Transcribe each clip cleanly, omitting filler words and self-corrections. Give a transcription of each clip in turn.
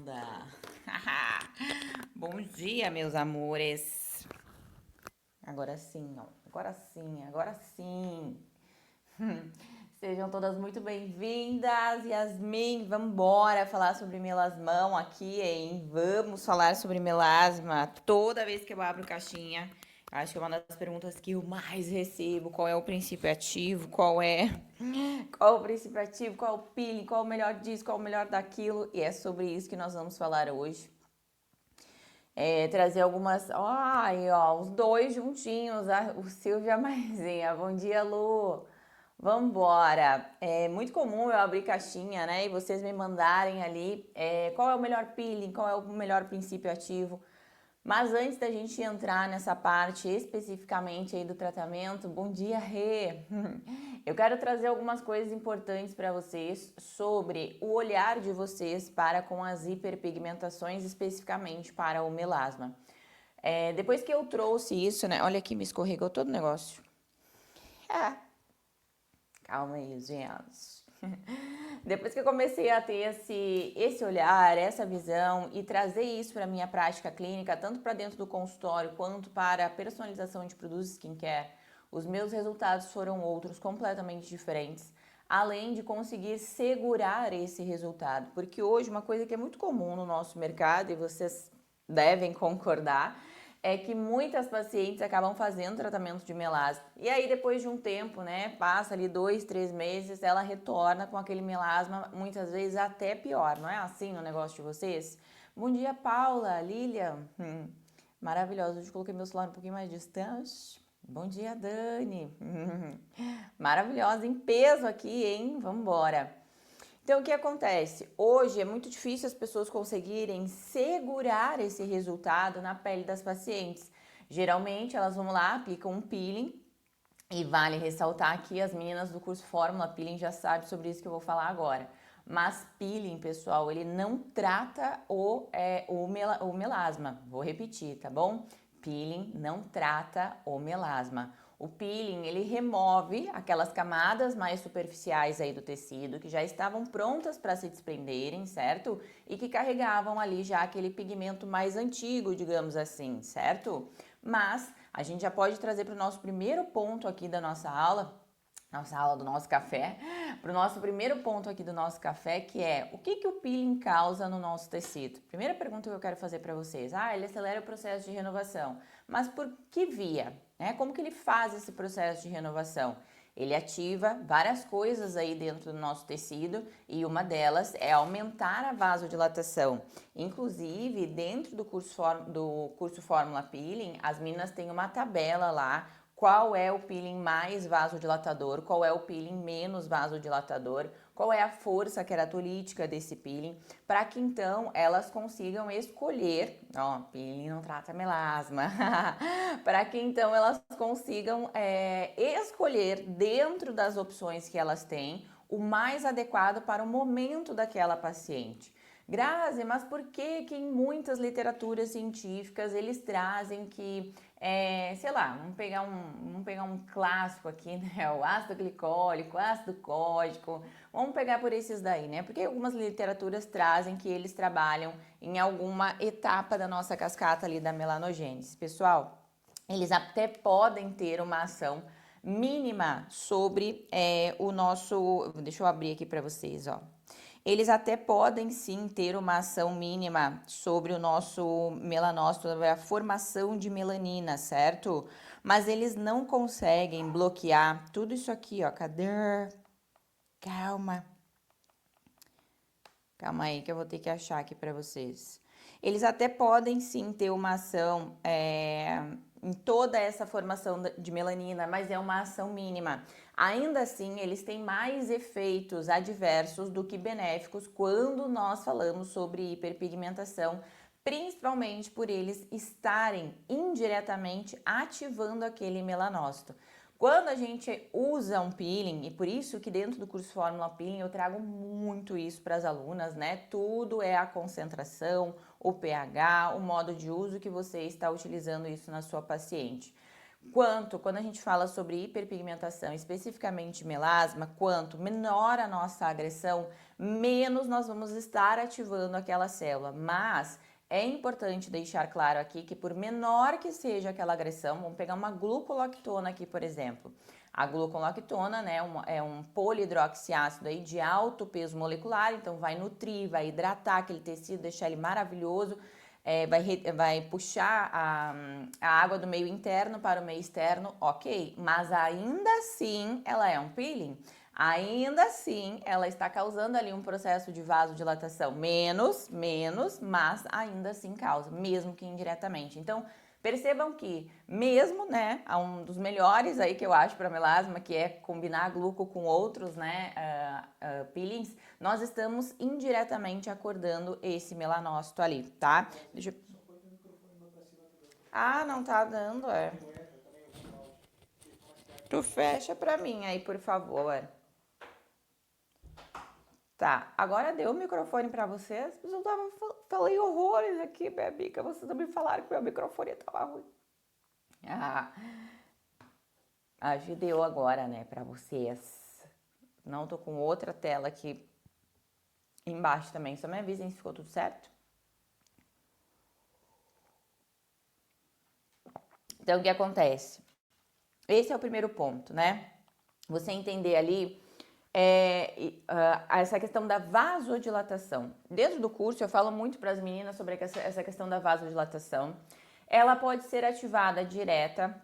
Fernanda. Bom dia, meus amores. Agora sim, ó. Agora sim, agora sim. Sejam todas muito bem-vindas. Yasmin, vamos embora falar sobre melasmão aqui, hein? Vamos falar sobre melasma toda vez que eu abro caixinha. Acho que é uma das perguntas que eu mais recebo. Qual é o princípio ativo? Qual o princípio ativo? Qual o peeling? Qual o melhor disso? Qual o melhor daquilo? E é sobre isso que nós vamos falar hoje. Trazer algumas. Ai, ó, os dois juntinhos, o Silvio e a Maisinha. Bom dia, Lu. Vambora. É muito comum eu abrir caixinha, né? E vocês me mandarem ali qual é o melhor peeling, qual é o melhor princípio ativo. Mas antes da gente entrar nessa parte especificamente aí do tratamento, bom dia, Rê! Eu quero trazer algumas coisas importantes para vocês sobre o olhar de vocês para com as hiperpigmentações, especificamente para o melasma. Depois que eu trouxe isso, né? Olha aqui, me escorregou todo o negócio. Ah, calma aí, gente. Depois que eu comecei a ter esse olhar, essa visão e trazer isso para a minha prática clínica, tanto para dentro do consultório quanto para a personalização de produtos skincare, os meus resultados foram outros completamente diferentes, além de conseguir segurar esse resultado. Porque hoje uma coisa que é muito comum no nosso mercado, e vocês devem concordar, é que muitas pacientes acabam fazendo tratamento de melasma. E aí, depois de um tempo, né, passa ali 2, 3 meses, ela retorna com aquele melasma, muitas vezes até pior. Não é assim no negócio de vocês? Bom dia, Paula, Lilian. Maravilhosa. Hoje coloquei meu celular um pouquinho mais distante. Bom dia, Dani. Maravilhosa, em peso aqui, hein? Vamos embora. Então, o que acontece? Hoje é muito difícil as pessoas conseguirem segurar esse resultado na pele das pacientes. Geralmente, elas vão lá, aplicam um peeling, e vale ressaltar que as meninas do curso Fórmula Peeling já sabem sobre isso que eu vou falar agora. Mas peeling, pessoal, ele não trata o melasma. Vou repetir, tá bom? Peeling não trata o melasma. O peeling, ele remove aquelas camadas mais superficiais aí do tecido que já estavam prontas para se desprenderem, certo? E que carregavam ali já aquele pigmento mais antigo, digamos assim, certo? Mas a gente já pode trazer para o nosso primeiro ponto aqui da nossa aula do nosso café, para o nosso primeiro ponto aqui do nosso café, que é o que o peeling causa no nosso tecido? Primeira pergunta que eu quero fazer para vocês. Ele acelera o processo de renovação, mas por que via? Como que ele faz esse processo de renovação? Ele ativa várias coisas aí dentro do nosso tecido e uma delas é aumentar a vasodilatação. Inclusive, dentro do curso Fórmula Peeling, as meninas têm uma tabela lá qual é o peeling mais vasodilatador, qual é o peeling menos vasodilatador, qual é a força queratolítica desse peeling, para que então elas consigam escolher, peeling não trata melasma, para que então elas consigam escolher dentro das opções que elas têm o mais adequado para o momento daquela paciente. Grazi, mas por que que em muitas literaturas científicas eles trazem que, sei lá, vamos pegar um clássico aqui, né? O ácido glicólico, ácido cólico, vamos pegar por esses daí, né? Porque algumas literaturas trazem que eles trabalham em alguma etapa da nossa cascata ali da melanogênese. Pessoal, eles até podem ter uma ação mínima sobre o nosso... Deixa eu abrir aqui para vocês, ó. Eles até podem sim ter uma ação mínima sobre o nosso melanócito, a formação de melanina, certo? Mas eles não conseguem bloquear tudo isso aqui, ó. Cadê? Calma. Calma aí que eu vou ter que achar aqui para vocês. Eles até podem sim ter uma ação em toda essa formação de melanina, mas é uma ação mínima. Ainda assim, eles têm mais efeitos adversos do que benéficos quando nós falamos sobre hiperpigmentação, principalmente por eles estarem indiretamente ativando aquele melanócito. Quando a gente usa um peeling, e por isso que dentro do curso Fórmula Peeling eu trago muito isso para as alunas, né? Tudo é a concentração, o pH, o modo de uso que você está utilizando isso na sua paciente. Quando a gente fala sobre hiperpigmentação, especificamente melasma, quanto menor a nossa agressão, menos nós vamos estar ativando aquela célula. Mas é importante deixar claro aqui que por menor que seja aquela agressão, vamos pegar uma glucolactona aqui, por exemplo. A glucolactona, né, é um polihidroxiácido aí de alto peso molecular, então vai nutrir, vai hidratar aquele tecido, deixar ele maravilhoso. Vai puxar a água do meio interno para o meio externo, ok, mas ainda assim ela é um peeling, ainda assim ela está causando ali um processo de vasodilatação, menos, mas ainda assim causa, mesmo que indiretamente. Então, percebam que mesmo, né, um dos melhores aí que eu acho para melasma, que é combinar gluco com outros, né, peelings, nós estamos indiretamente acordando esse melanócito ali, tá? Deixa eu... Ah, não tá dando, é. Tu fecha pra mim aí, por favor. Tá, agora deu o microfone pra vocês. Eu falei horrores aqui, Bebica. Vocês também falaram que meu microfone tava ruim. Acho que deu agora, né, pra vocês. Não tô com outra tela aqui embaixo também. Só me avisem se ficou tudo certo. Então, o que acontece? Esse é o primeiro ponto, né? Você entender ali essa questão da vasodilatação. Dentro do curso, eu falo muito para as meninas sobre essa questão da vasodilatação. Ela pode ser ativada direta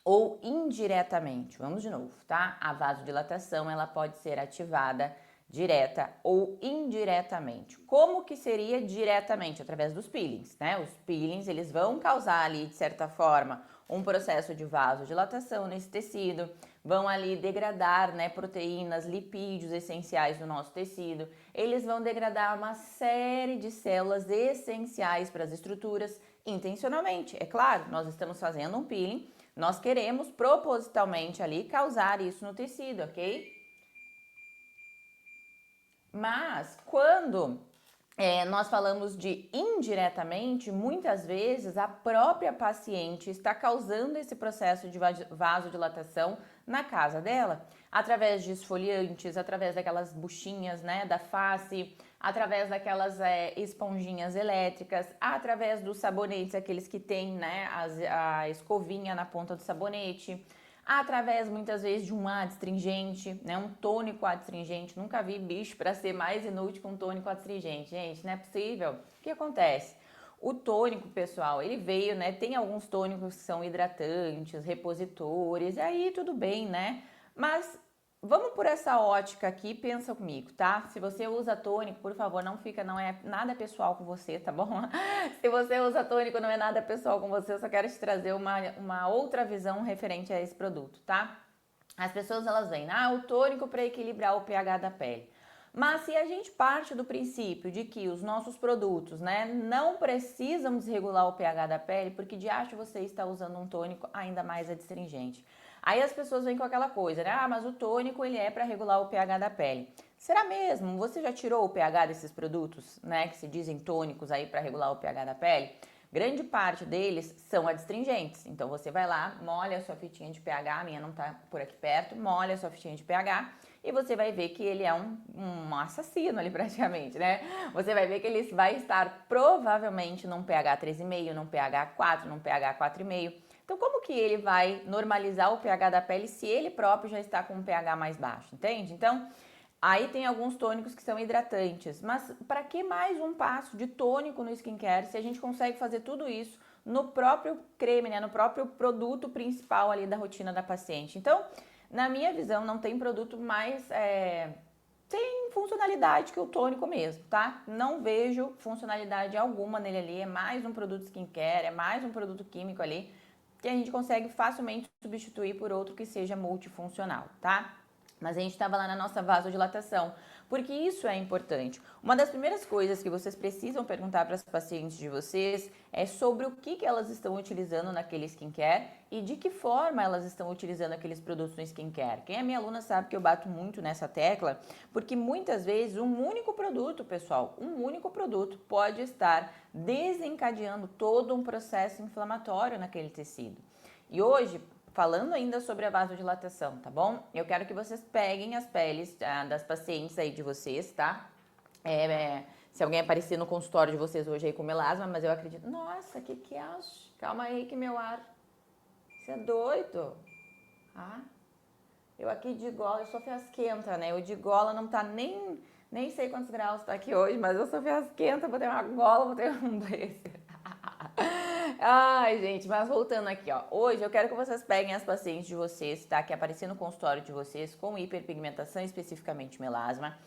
ou indiretamente. Vamos de novo, tá? A vasodilatação, ela pode ser ativada direta ou indiretamente. Como que seria diretamente? Através dos peelings, né? Os peelings, eles vão causar ali, de certa forma, um processo de vasodilatação nesse tecido, vão ali degradar, né, proteínas, lipídios essenciais do nosso tecido, eles vão degradar uma série de células essenciais para as estruturas, intencionalmente. É claro, nós estamos fazendo um peeling, nós queremos propositalmente ali causar isso no tecido, ok? Mas quando nós falamos de indiretamente, muitas vezes a própria paciente está causando esse processo de vasodilatação na casa dela, através de esfoliantes, através daquelas buchinhas, né, da face, através daquelas esponjinhas elétricas, através dos sabonetes, aqueles que tem, né, a escovinha na ponta do sabonete, através muitas vezes de um adstringente, né, um tônico adstringente. Nunca vi bicho para ser mais inútil que um tônico adstringente, gente, não é possível. O que acontece? O tônico, pessoal, ele veio, né, tem alguns tônicos que são hidratantes, repositores, e aí tudo bem, né, mas vamos por essa ótica aqui, pensa comigo, tá? Se você usa tônico, por favor, não é nada pessoal com você, tá bom? Se você usa tônico, não é nada pessoal com você, eu só quero te trazer uma outra visão referente a esse produto, tá? As pessoas, elas veem, o tônico para equilibrar o pH da pele. Mas se a gente parte do princípio de que os nossos produtos, né, não precisam desregular o pH da pele, porque de acho você está usando um tônico ainda mais adstringente. Aí as pessoas vêm com aquela coisa, né? Mas o tônico ele é para regular o pH da pele. Será mesmo? Você já tirou o pH desses produtos, né, que se dizem tônicos aí para regular o pH da pele? Grande parte deles são adstringentes. Então você vai lá, molha a sua fitinha de pH, a minha não tá por aqui perto, molha a sua fitinha de pH e você vai ver que ele é um assassino ali praticamente, né? Você vai ver que ele vai estar provavelmente num pH 3,5, num pH 4, num pH 4,5. Então, como que ele vai normalizar o pH da pele se ele próprio já está com um pH mais baixo, entende? Então, aí tem alguns tônicos que são hidratantes, mas para que mais um passo de tônico no skincare se a gente consegue fazer tudo isso no próprio creme, né, no próprio produto principal ali da rotina da paciente? Então, na minha visão, não tem produto mais sem funcionalidade que o tônico mesmo, tá? Não vejo funcionalidade alguma nele ali, é mais um produto skincare, é mais um produto químico ali, que a gente consegue facilmente substituir por outro que seja multifuncional, tá? Mas a gente estava lá na nossa vasodilatação, porque isso é importante. Uma das primeiras coisas que vocês precisam perguntar para as pacientes de vocês é sobre o que elas estão utilizando naquele skincare e de que forma elas estão utilizando aqueles produtos no skincare. Quem é minha aluna sabe que eu bato muito nessa tecla, porque muitas vezes um único produto, pessoal, um único produto pode estar desencadeando todo um processo inflamatório naquele tecido. E hoje, falando ainda sobre a vasodilatação, tá bom? Eu quero que vocês peguem as peles das pacientes aí de vocês, tá? Se alguém aparecer no consultório de vocês hoje aí com melasma, mas eu acredito... Nossa, que acho? Calma aí que meu ar... Você é doido? Ah, eu aqui de gola, eu sou fiasquenta, né? Eu de gola não tá nem sei quantos graus tá aqui hoje, mas eu sou fiasquenta, botei uma gola, botei um desse. Ai, gente, mas voltando aqui, ó. Hoje eu quero que vocês peguem as pacientes de vocês, tá? Que aparecer no consultório de vocês com hiperpigmentação, especificamente melasma.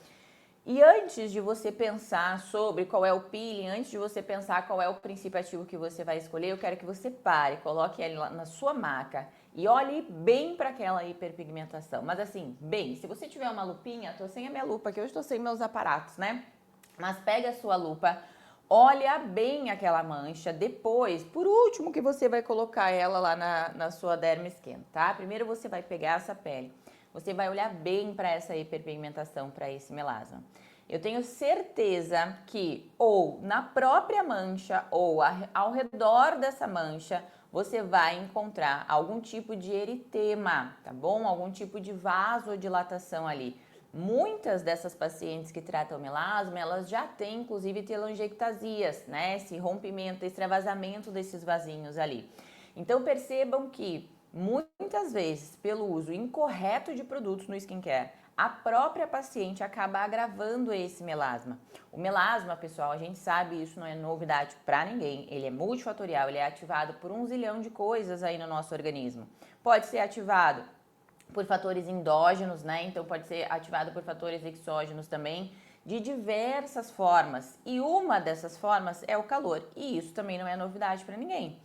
E antes de você pensar sobre qual é o peeling, antes de você pensar qual é o princípio ativo que você vai escolher, eu quero que você pare, coloque ele lá na sua maca e olhe bem para aquela hiperpigmentação. Mas assim, bem, se você tiver uma lupinha, tô sem a minha lupa aqui, hoje tô sem meus aparatos, né? Mas pega a sua lupa, olha bem aquela mancha, depois, por último, que você vai colocar ela lá na sua dermis skin, tá? Primeiro você vai pegar essa pele. Você vai olhar bem para essa hiperpigmentação, para esse melasma. Eu tenho certeza que ou na própria mancha ou ao redor dessa mancha, você vai encontrar algum tipo de eritema, tá bom? Algum tipo de vasodilatação ali. Muitas dessas pacientes que tratam melasma, elas já têm inclusive telangiectasias, né? Esse rompimento, extravasamento desses vasinhos ali. Então percebam que muitas vezes, pelo uso incorreto de produtos no skincare, a própria paciente acaba agravando esse melasma. O melasma, pessoal, a gente sabe, isso não é novidade para ninguém, ele é multifatorial, ele é ativado por 1 zilhão de coisas aí no nosso organismo. Pode ser ativado por fatores endógenos, né? Então pode ser ativado por fatores exógenos também, de diversas formas. E uma dessas formas é o calor, e isso também não é novidade para ninguém.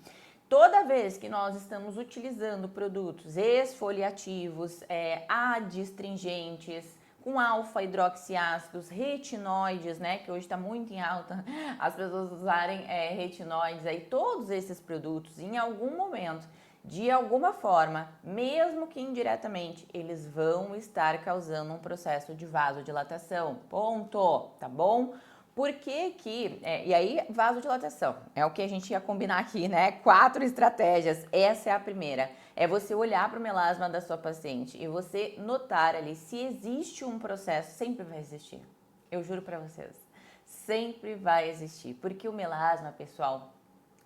Toda vez que nós estamos utilizando produtos esfoliativos, adstringentes, com alfa-hidroxiácidos, retinóides, né, que hoje está muito em alta, as pessoas usarem retinóides, aí todos esses produtos, em algum momento, de alguma forma, mesmo que indiretamente, eles vão estar causando um processo de vasodilatação, ponto, tá bom? Por que que... e aí, vasodilatação, é o que a gente ia combinar aqui, né? 4 estratégias, essa é a primeira. É você olhar para o melasma da sua paciente e você notar ali se existe um processo, sempre vai existir. Eu juro para vocês, sempre vai existir. Porque o melasma, pessoal,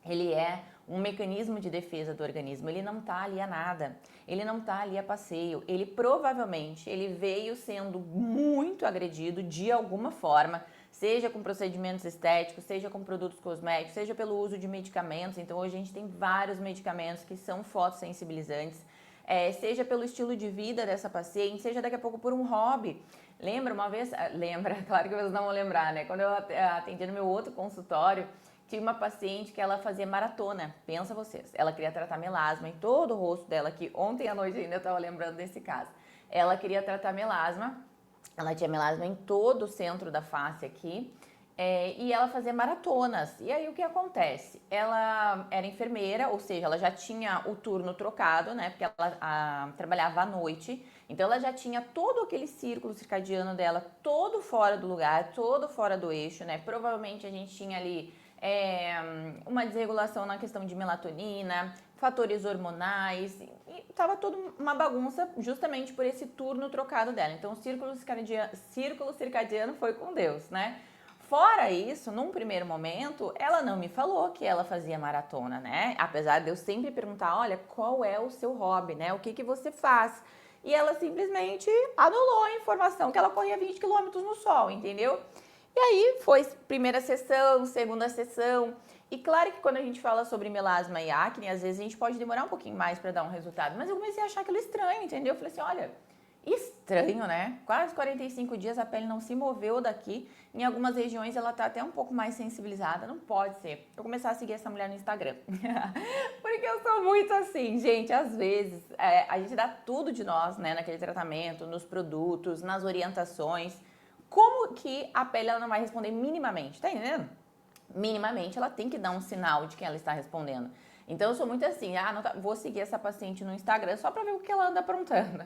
ele é um mecanismo de defesa do organismo, ele não tá ali a nada, ele não tá ali a passeio, ele provavelmente, ele veio sendo muito agredido de alguma forma, seja com procedimentos estéticos, seja com produtos cosméticos, seja pelo uso de medicamentos. Então hoje a gente tem vários medicamentos que são fotossensibilizantes, seja pelo estilo de vida dessa paciente, seja daqui a pouco por um hobby. Lembra uma vez, lembra, claro que vocês não vão lembrar, né? Quando eu atendi no meu outro consultório, tinha uma paciente que ela fazia maratona, pensa vocês, ela queria tratar melasma em todo o rosto dela, que ontem à noite ainda eu estava lembrando desse caso. Ela queria tratar melasma, ela tinha melasma em todo o centro da face aqui, e ela fazia maratonas. E aí o que acontece? Ela era enfermeira, ou seja, ela já tinha o turno trocado, né? Porque ela trabalhava à noite, então ela já tinha todo aquele círculo circadiano dela todo fora do lugar, todo fora do eixo, né? Provavelmente a gente tinha ali uma desregulação na questão de melatonina, fatores hormonais, e tava tudo uma bagunça justamente por esse turno trocado dela. Então o círculo circadiano foi com Deus, né? Fora isso, num primeiro momento, ela não me falou que ela fazia maratona, né? Apesar de eu sempre perguntar, olha, qual é o seu hobby, né? O que você faz? E ela simplesmente anulou a informação que ela corria 20 quilômetros no sol, entendeu? E aí foi primeira sessão, segunda sessão. E claro que quando a gente fala sobre melasma e acne, às vezes a gente pode demorar um pouquinho mais para dar um resultado. Mas eu comecei a achar aquilo estranho, entendeu? Eu falei assim, olha, estranho, né? Quase 45 dias a pele não se moveu daqui. Em algumas regiões ela tá até um pouco mais sensibilizada. Não pode ser. Eu começar a seguir essa mulher no Instagram. Porque eu sou muito assim, gente. Às vezes a gente dá tudo de nós, né? Naquele tratamento, nos produtos, nas orientações. Como que a pele ela não vai responder minimamente? Tá entendendo? Minimamente ela tem que dar um sinal de que ela está respondendo. Então eu sou muito assim, não tá, vou seguir essa paciente no Instagram só pra ver o que ela anda aprontando.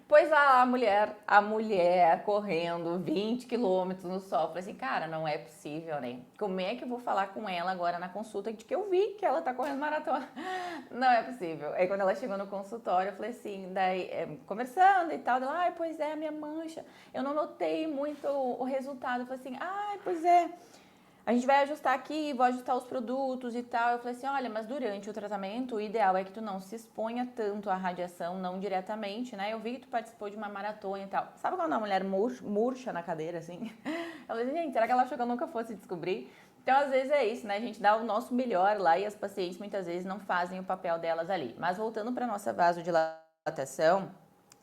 Pois lá, a mulher correndo 20 quilômetros no sol. Falei assim, cara, não é possível, né? Como é que eu vou falar com ela agora na consulta de que eu vi que ela tá correndo maratona? Não é possível. Aí quando ela chegou no consultório, eu falei assim, daí, conversando e tal, ela, ai, pois é, a minha mancha, eu não notei muito o resultado. Eu falei assim, ai, pois é. A gente vai ajustar aqui, vou ajustar os produtos e tal. Eu falei assim, olha, mas durante o tratamento, o ideal é que tu não se exponha tanto à radiação, não diretamente, né? Eu vi que tu participou de uma maratona e tal. Sabe quando a mulher murcha na cadeira, assim? Eu falei assim, gente, será que ela achou que eu nunca fosse descobrir? Então, às vezes é isso, né? A gente dá o nosso melhor lá e as pacientes muitas vezes não fazem o papel delas ali. Mas voltando para nossa vasodilatação,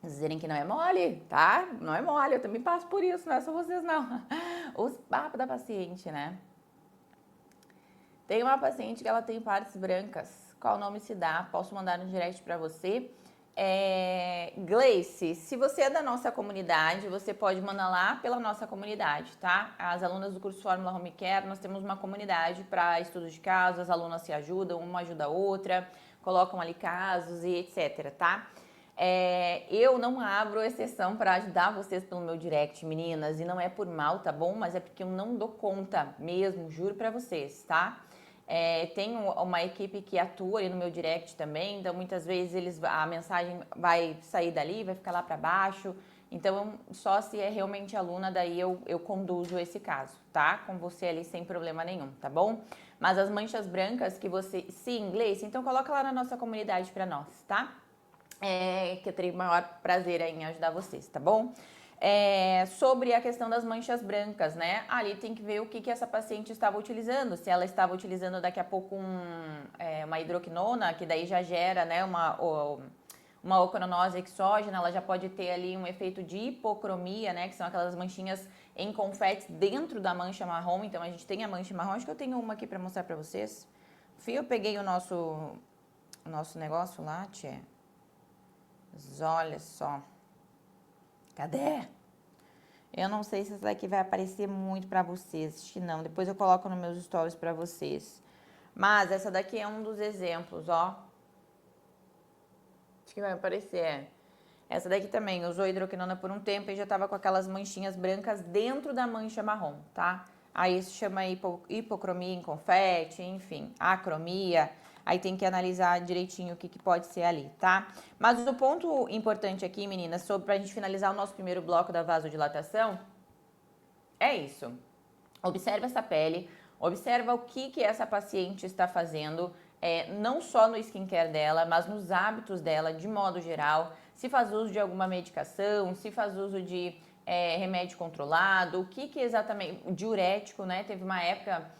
dizerem que não é mole, tá? Não é mole, eu também passo por isso, não é só vocês não. Os papos da paciente, né? Tem uma paciente que ela tem partes brancas. Qual nome se dá? Posso mandar no direct para você. Gleice, se você é da nossa comunidade, você pode mandar lá pela nossa comunidade, tá? As alunas do curso Fórmula Home Care, nós temos uma comunidade para estudo de casos, as alunas se ajudam, uma ajuda a outra, colocam ali casos e etc, tá? Eu não abro exceção para ajudar vocês pelo meu direct, meninas, e não é por mal, tá bom? Mas é porque eu não dou conta mesmo, juro para vocês, tá? Tenho uma equipe que atua ali no meu direct também, então muitas vezes a mensagem vai sair dali, vai ficar lá para baixo. Então, só se é realmente aluna, daí eu conduzo esse caso, tá? Com você ali sem problema nenhum, tá bom? Mas as manchas brancas que você... Sim, Gleice, então coloca lá na nossa comunidade para nós, tá? Que eu terei o maior prazer em ajudar vocês, tá bom? Sobre a questão das manchas brancas, né? Ali tem que ver o que essa paciente estava utilizando. Se ela estava utilizando daqui a pouco uma hidroquinona, que daí já gera, né, uma ocronose exógena, ela já pode ter ali um efeito de hipocromia, né? Que são aquelas manchinhas em confetes dentro da mancha marrom. Então a gente tem a mancha marrom. Acho que eu tenho uma aqui para mostrar para vocês. Fio, eu peguei o nosso negócio lá, tia. Mas olha só. Cadê? Eu não sei se essa daqui vai aparecer muito pra vocês, acho que não. Depois eu coloco nos meus stories pra vocês. Mas essa daqui é um dos exemplos, ó. Acho que vai aparecer. Essa daqui também usou hidroquinona por um tempo e já tava com aquelas manchinhas brancas dentro da mancha marrom, tá? Aí isso chama hipocromia em confete, enfim, acromia. Aí tem que analisar direitinho o que pode ser ali, tá? Mas o ponto importante aqui, meninas, pra gente finalizar o nosso primeiro bloco da vasodilatação, é isso. Observa essa pele, observa o que essa paciente está fazendo, não só no skincare dela, mas nos hábitos dela de modo geral. Se faz uso de alguma medicação, se faz uso de remédio controlado, o que exatamente, diurético, né? Teve uma época,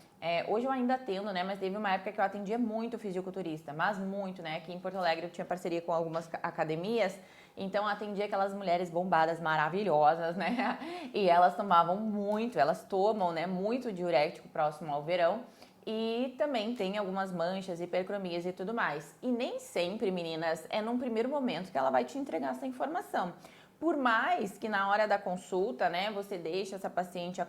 hoje eu ainda atendo, né? Mas teve uma época que eu atendia muito fisiculturista, mas muito, né? Aqui em Porto Alegre eu tinha parceria com algumas academias, então atendia aquelas mulheres bombadas maravilhosas, né? E elas tomavam muito, elas tomam, né? Muito diurético próximo ao verão. E também tem algumas manchas, hipercromias e tudo mais. E nem sempre, meninas, é num primeiro momento que ela vai te entregar essa informação. Por mais que na hora da consulta, né, você deixe essa paciente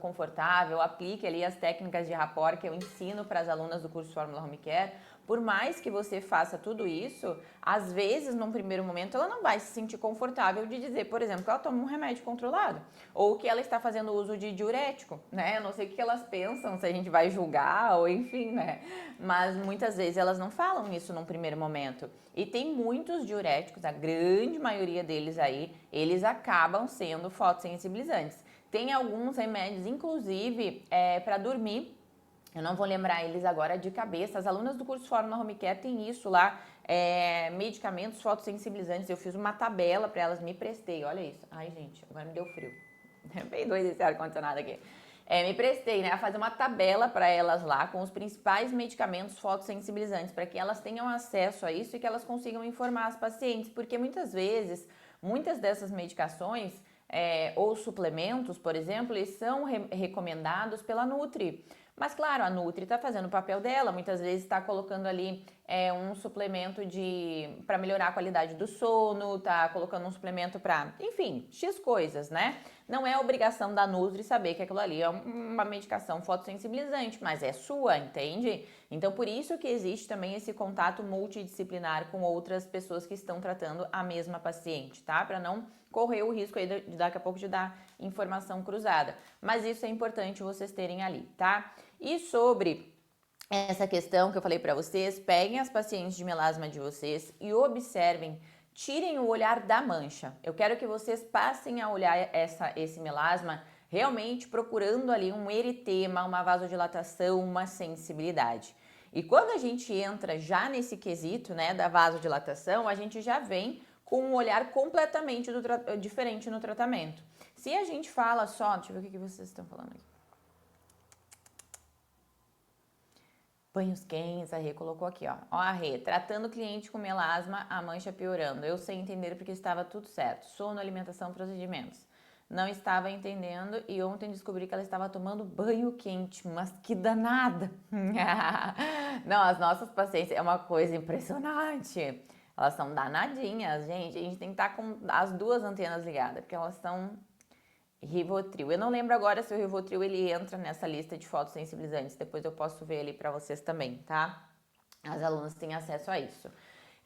confortável, aplique ali as técnicas de rapport que eu ensino para as alunas do curso Fórmula Home Care, por mais que você faça tudo isso, às vezes, num primeiro momento, ela não vai se sentir confortável de dizer, por exemplo, que ela toma um remédio controlado, ou que ela está fazendo uso de diurético, né? Eu não sei o que elas pensam, se a gente vai julgar, ou enfim, né? Mas muitas vezes elas não falam isso num primeiro momento. E tem muitos diuréticos, a grande maioria deles aí, eles acabam sendo fotossensibilizantes. Tem alguns remédios, inclusive, para dormir. Eu não vou lembrar eles agora de cabeça. As alunas do curso Fórmula Home Care têm isso lá, medicamentos fotossensibilizantes. Eu fiz uma tabela para elas, me prestei. Olha isso. Ai, gente, agora me deu frio. É bem doido esse ar-condicionado aqui. Me prestei, né, a fazer uma tabela para elas lá com os principais medicamentos fotossensibilizantes para que elas tenham acesso a isso e que elas consigam informar as pacientes, porque muitas vezes, muitas dessas medicações ou suplementos, por exemplo, eles são recomendados pela Nutri. Mas claro, a Nutri está fazendo o papel dela, muitas vezes está colocando ali um suplemento para melhorar a qualidade do sono, está colocando um suplemento para, enfim, X coisas, né? Não é obrigação da Nutri saber que aquilo ali é uma medicação fotossensibilizante, mas é sua, entende? Então, por isso que existe também esse contato multidisciplinar com outras pessoas que estão tratando a mesma paciente, tá? Para não correr o risco aí de daqui a pouco de dar informação cruzada. Mas isso é importante vocês terem ali, tá? E sobre essa questão que eu falei para vocês, peguem as pacientes de melasma de vocês e observem, tirem o olhar da mancha. Eu quero que vocês passem a olhar esse melasma realmente procurando ali um eritema, uma vasodilatação, uma sensibilidade. E quando a gente entra já nesse quesito, né, da vasodilatação, a gente já vem com um olhar completamente diferente no tratamento. Se a gente fala só, deixa eu ver o que vocês estão falando aqui. Banhos quentes, a Rê colocou aqui, ó. Ó, a Rê, tratando o cliente com melasma, a mancha piorando. Eu sei entender porque estava tudo certo. Sono, alimentação, procedimentos. Não estava entendendo e ontem descobri que ela estava tomando banho quente, mas que danada! Não, as nossas pacientes é uma coisa impressionante. Elas são danadinhas, gente. A gente tem que estar com as duas antenas ligadas, porque elas são Rivotril. Eu não lembro agora se o Rivotril ele entra nessa lista de fotossensibilizantes. Depois eu posso ver ali para vocês também, tá? As alunas têm acesso a isso.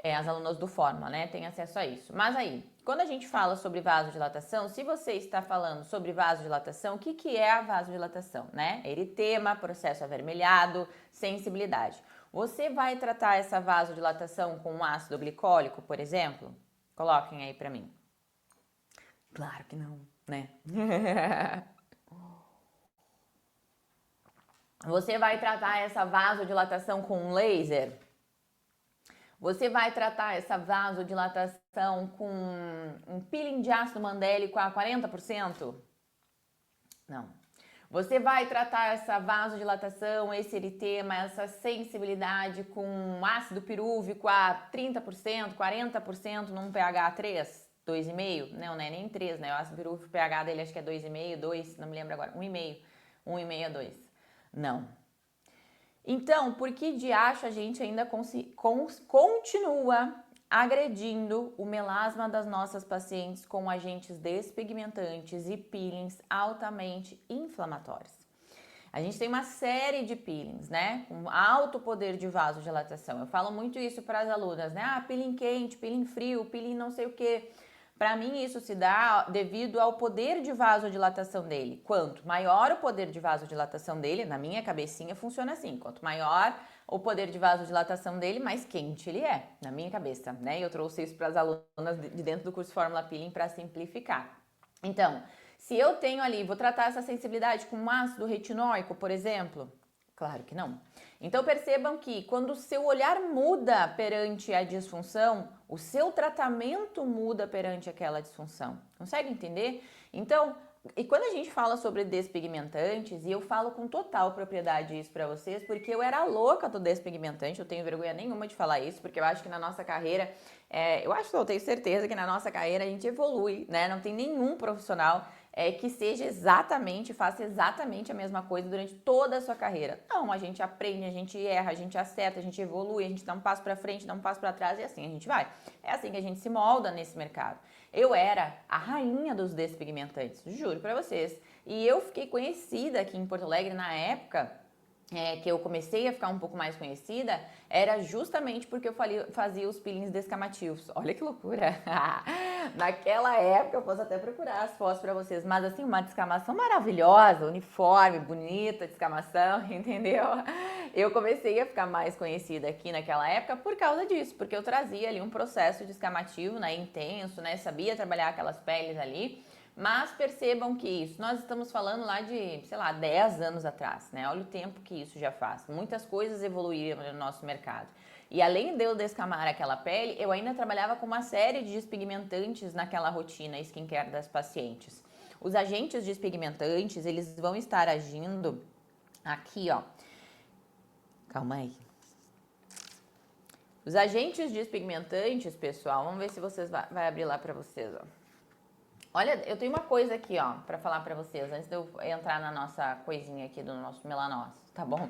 As alunas do Fórmula, né, têm acesso a isso. Mas aí, quando a gente fala sobre vasodilatação, se você está falando sobre vasodilatação, o que é a vasodilatação, né? Eritema, processo avermelhado, sensibilidade. Você vai tratar essa vasodilatação com um ácido glicólico, por exemplo? Coloquem aí para mim. Claro que não, né? Você vai tratar essa vasodilatação com um laser? Você vai tratar essa vasodilatação com um peeling de ácido mandélico a 40%? Não. Você vai tratar essa vasodilatação, esse eritema, essa sensibilidade com ácido pirúvico a 30%, 40% num pH 3? 2,5? Não é nem 3, né? O ácido pirúvico, o pH dele acho que é 2,5, 2, não me lembro agora. 1,5. 1,5 a 2. Não. Então, por que de acho a gente ainda continua agredindo o melasma das nossas pacientes com agentes despigmentantes e peelings altamente inflamatórios? A gente tem uma série de peelings, né? Com alto poder de vasodilatação. Eu falo muito isso para as alunas, né? Ah, peeling quente, peeling frio, peeling não sei o quê. Para mim, isso se dá devido ao poder de vasodilatação dele. Quanto maior o poder de vasodilatação dele, na minha cabecinha funciona assim: quanto maior o poder de vasodilatação dele, mais quente ele é, na minha cabeça, né? E eu trouxe isso para as alunas de dentro do curso Fórmula Peeling para simplificar. Então, se eu tenho ali, vou tratar essa sensibilidade com um ácido retinóico, por exemplo? Claro que não. Então percebam que quando o seu olhar muda perante a disfunção, o seu tratamento muda perante aquela disfunção. Consegue entender? Então, e quando a gente fala sobre despigmentantes, e eu falo com total propriedade isso para vocês, porque eu era louca do despigmentante, eu tenho vergonha nenhuma de falar isso, porque eu acho que na nossa carreira, eu tenho certeza que na nossa carreira a gente evolui, né? Não tem nenhum profissional que faça exatamente a mesma coisa durante toda a sua carreira. Não, a gente aprende, a gente erra, a gente acerta, a gente evolui, a gente dá um passo para frente, dá um passo para trás e assim a gente vai. É assim que a gente se molda nesse mercado. Eu era a rainha dos despigmentantes, juro para vocês. E eu fiquei conhecida aqui em Porto Alegre na época que eu comecei a ficar um pouco mais conhecida, era justamente porque eu fazia os peelings descamativos. Olha que loucura! Naquela época, eu posso até procurar as fotos para vocês, mas assim, uma descamação maravilhosa, uniforme, bonita descamação, entendeu? Eu comecei a ficar mais conhecida aqui naquela época por causa disso, porque eu trazia ali um processo descamativo, né, intenso, né, sabia trabalhar aquelas peles ali. Mas percebam que isso, nós estamos falando lá de, sei lá, 10 anos atrás, né? Olha o tempo que isso já faz. Muitas coisas evoluíram no nosso mercado. E além de eu descamar aquela pele, eu ainda trabalhava com uma série de despigmentantes naquela rotina skincare das pacientes. Os agentes despigmentantes, eles vão estar agindo aqui, ó. Calma aí. Os agentes despigmentantes, pessoal, vamos ver se vai abrir lá para vocês, ó. Olha, eu tenho uma coisa aqui, ó, pra falar pra vocês, antes de eu entrar na nossa coisinha aqui do nosso melanós, tá bom?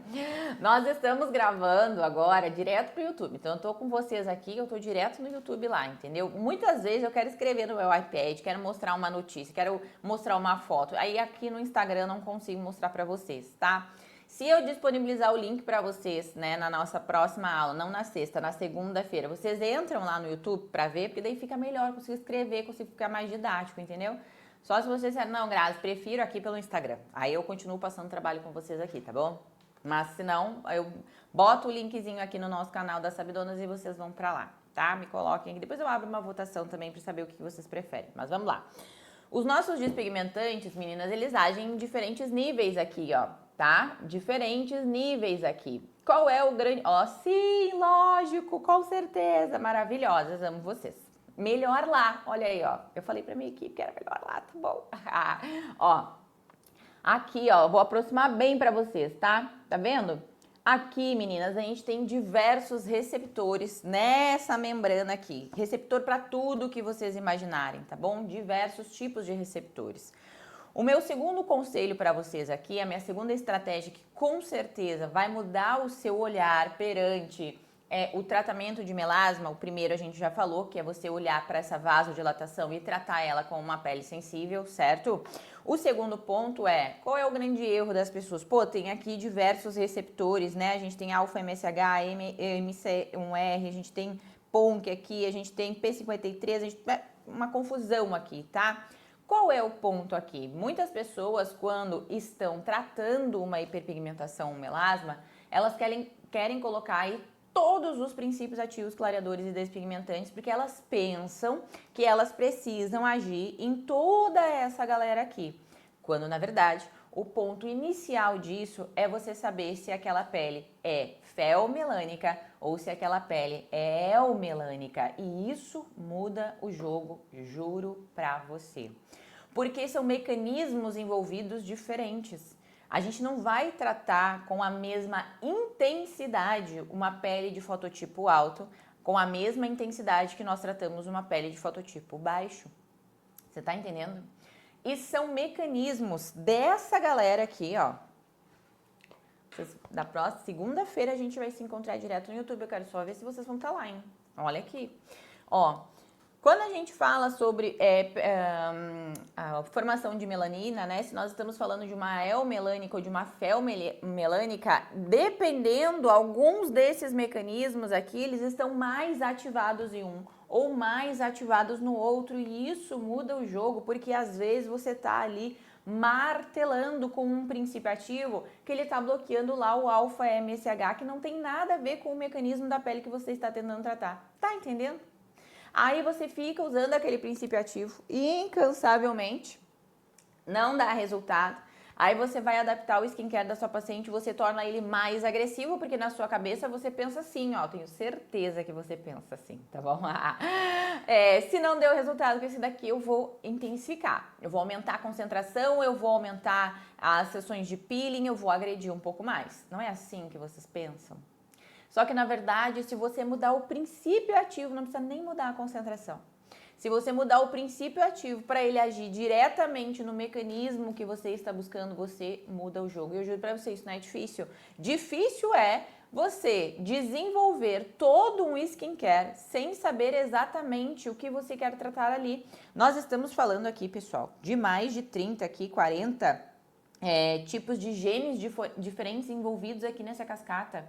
Nós estamos gravando agora direto pro YouTube, então eu tô com vocês aqui, eu tô direto no YouTube lá, entendeu? Muitas vezes eu quero escrever no meu iPad, quero mostrar uma notícia, quero mostrar uma foto, aí aqui no Instagram eu não consigo mostrar pra vocês, tá? Se eu disponibilizar o link para vocês, né, na nossa próxima aula, não na sexta, na segunda-feira, vocês entram lá no YouTube para ver, porque daí fica melhor, consigo escrever, consigo ficar mais didático, entendeu? Só se vocês disserem, não, Grazi, prefiro aqui pelo Instagram. Aí eu continuo passando trabalho com vocês aqui, tá bom? Mas se não, eu boto o linkzinho aqui no nosso canal das Sabidonas e vocês vão para lá, tá? Me coloquem aqui. Depois eu abro uma votação também para saber o que vocês preferem. Mas vamos lá. Os nossos despigmentantes, meninas, eles agem em diferentes níveis aqui, ó, tá? Diferentes níveis aqui. Qual é o grande... Ó, sim, lógico, com certeza, maravilhosas, amo vocês. Melhor lá, olha aí, ó. Eu falei pra minha equipe que era melhor lá, tá bom? Ó, aqui, ó, vou aproximar bem pra vocês, tá? Tá vendo? Aqui, meninas, a gente tem diversos receptores nessa membrana aqui. Receptor para tudo que vocês imaginarem, tá bom? Diversos tipos de receptores. O meu segundo conselho para vocês aqui, a minha segunda estratégia que com certeza vai mudar o seu olhar perante o tratamento de melasma. O primeiro a gente já falou, que é você olhar para essa vasodilatação e tratar ela com uma pele sensível, certo? O segundo ponto é, qual é o grande erro das pessoas? Pô, tem aqui diversos receptores, né? A gente tem alfa-MSH, MC1R, a gente tem PONC aqui, a gente tem P53, a gente... uma confusão aqui, tá? Qual é o ponto aqui? Muitas pessoas, quando estão tratando uma hiperpigmentação, um melasma, elas querem colocar aí todos os princípios ativos, clareadores e despigmentantes, porque elas pensam que elas precisam agir em toda essa galera aqui. Quando, na verdade, o ponto inicial disso é você saber se aquela pele é felmelânica ou se aquela pele é eumelânica. E isso muda o jogo, juro pra você. Porque são mecanismos envolvidos diferentes. A gente não vai tratar com a mesma intensidade uma pele de fototipo alto, com a mesma intensidade que nós tratamos uma pele de fototipo baixo. Você tá entendendo? E são mecanismos dessa galera aqui, ó. Da próxima segunda-feira a gente vai se encontrar direto no YouTube. Eu quero só ver se vocês vão estar lá, hein? Olha aqui. Ó, quando a gente fala sobre a formação de melanina, né? Se nós estamos falando de uma eumelânica ou de uma felmelânica, dependendo, alguns desses mecanismos aqui, eles estão mais ativados em um ou mais ativados no outro, e isso muda o jogo, porque às vezes você tá ali martelando com um princípio ativo que ele tá bloqueando lá o alfa-MSH, que não tem nada a ver com o mecanismo da pele que você está tentando tratar. Tá entendendo? Aí você fica usando aquele princípio ativo incansavelmente, não dá resultado. Aí você vai adaptar o skincare da sua paciente, você torna ele mais agressivo, porque na sua cabeça você pensa assim, ó, tenho certeza que você pensa assim, tá bom? Se não deu resultado com esse daqui, eu vou intensificar. Eu vou aumentar a concentração, eu vou aumentar as sessões de peeling, eu vou agredir um pouco mais. Não é assim que vocês pensam? Só que, na verdade, se você mudar o princípio ativo, não precisa nem mudar a concentração. Se você mudar o princípio ativo para ele agir diretamente no mecanismo que você está buscando, você muda o jogo. E eu juro para você, isso não é difícil. Difícil é você desenvolver todo um skincare sem saber exatamente o que você quer tratar ali. Nós estamos falando aqui, pessoal, de mais de 30 aqui, 40 tipos de genes diferentes envolvidos aqui nessa cascata.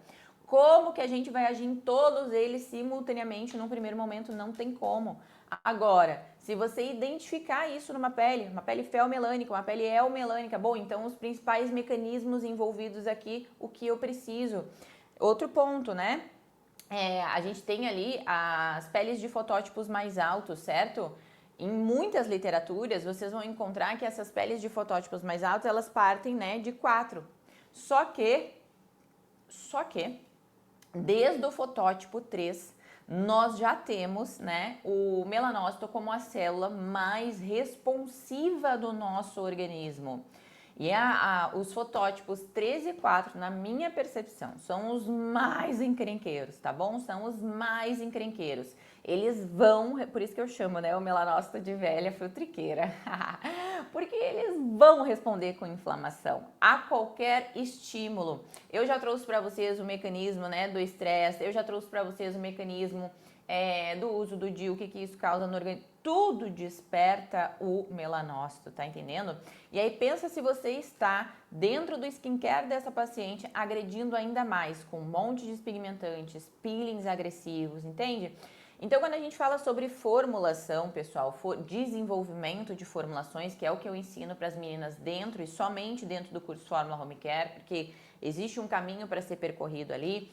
Como que a gente vai agir em todos eles simultaneamente num primeiro momento? Não tem como. Agora, se você identificar isso numa pele, uma pele felmelânica, uma pele eumelânica, bom, então os principais mecanismos envolvidos aqui, o que eu preciso. Outro ponto, né? A gente tem ali as peles de fotótipos mais altos, certo? Em muitas literaturas, vocês vão encontrar que essas peles de fotótipos mais altos, elas partem, né, de 4. Só que, desde o fotótipo 3, nós já temos, né, o melanócito como a célula mais responsiva do nosso organismo. E os fotótipos 3 e 4, na minha percepção, são os mais encrenqueiros, tá bom? São os mais encrenqueiros. Eles vão, por isso que eu chamo, né, o melanócito de velha futriqueira. Porque eles vão responder com inflamação a qualquer estímulo. Eu já trouxe para vocês o mecanismo, né, do estresse, eu já trouxe para vocês o mecanismo do uso do DIU, o que isso causa no organismo. Tudo desperta o melanócito, tá entendendo? E aí pensa se você está dentro do skincare dessa paciente agredindo ainda mais com um monte de despigmentantes, peelings agressivos, entende? Então, quando a gente fala sobre formulação, pessoal, desenvolvimento de formulações, que é o que eu ensino para as meninas dentro e somente dentro do curso Fórmula Home Care, porque existe um caminho para ser percorrido ali.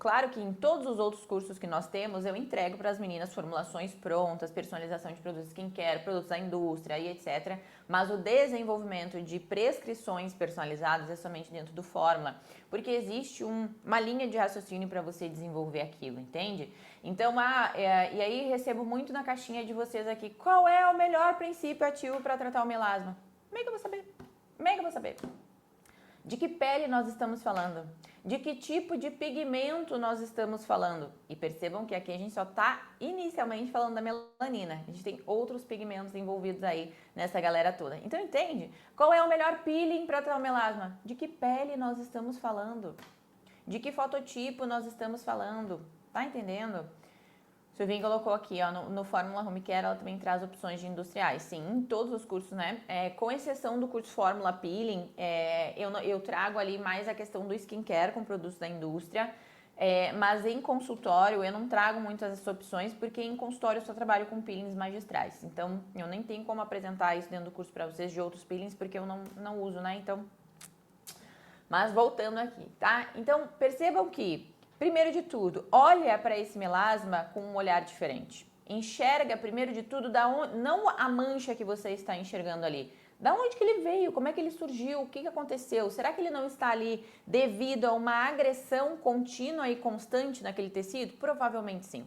Claro que em todos os outros cursos que nós temos, eu entrego para as meninas formulações prontas, personalização de produtos skincare, produtos da indústria e etc. Mas o desenvolvimento de prescrições personalizadas é somente dentro do Fórmula, porque existe uma linha de raciocínio para você desenvolver aquilo, entende? Então, e aí recebo muito na caixinha de vocês aqui, qual é o melhor princípio ativo para tratar o melasma? Como é que eu vou saber? Como é que eu vou saber? De que pele nós estamos falando? De que tipo de pigmento nós estamos falando? E percebam que aqui a gente só está inicialmente falando da melanina. A gente tem outros pigmentos envolvidos aí nessa galera toda. Então entende? Qual é o melhor peeling para tratar o melasma? De que pele nós estamos falando? De que fototipo nós estamos falando? Tá entendendo? O Silvinho colocou aqui, ó, no Fórmula Home Care, ela também traz opções de industriais. Sim, em todos os cursos, né? Com exceção do curso Fórmula Peeling, eu trago ali mais a questão do skincare com produtos da indústria. Mas em consultório eu não trago muitas essas opções, porque em consultório eu só trabalho com peelings magistrais. Então, eu nem tenho como apresentar isso dentro do curso para vocês de outros peelings, porque eu não uso, né? Então, mas voltando aqui, tá? Então, percebam que primeiro de tudo, olha para esse melasma com um olhar diferente. Enxerga, primeiro de tudo, não a mancha que você está enxergando ali. Da onde que ele veio? Como é que ele surgiu? O que aconteceu? Será que ele não está ali devido a uma agressão contínua e constante naquele tecido? Provavelmente sim,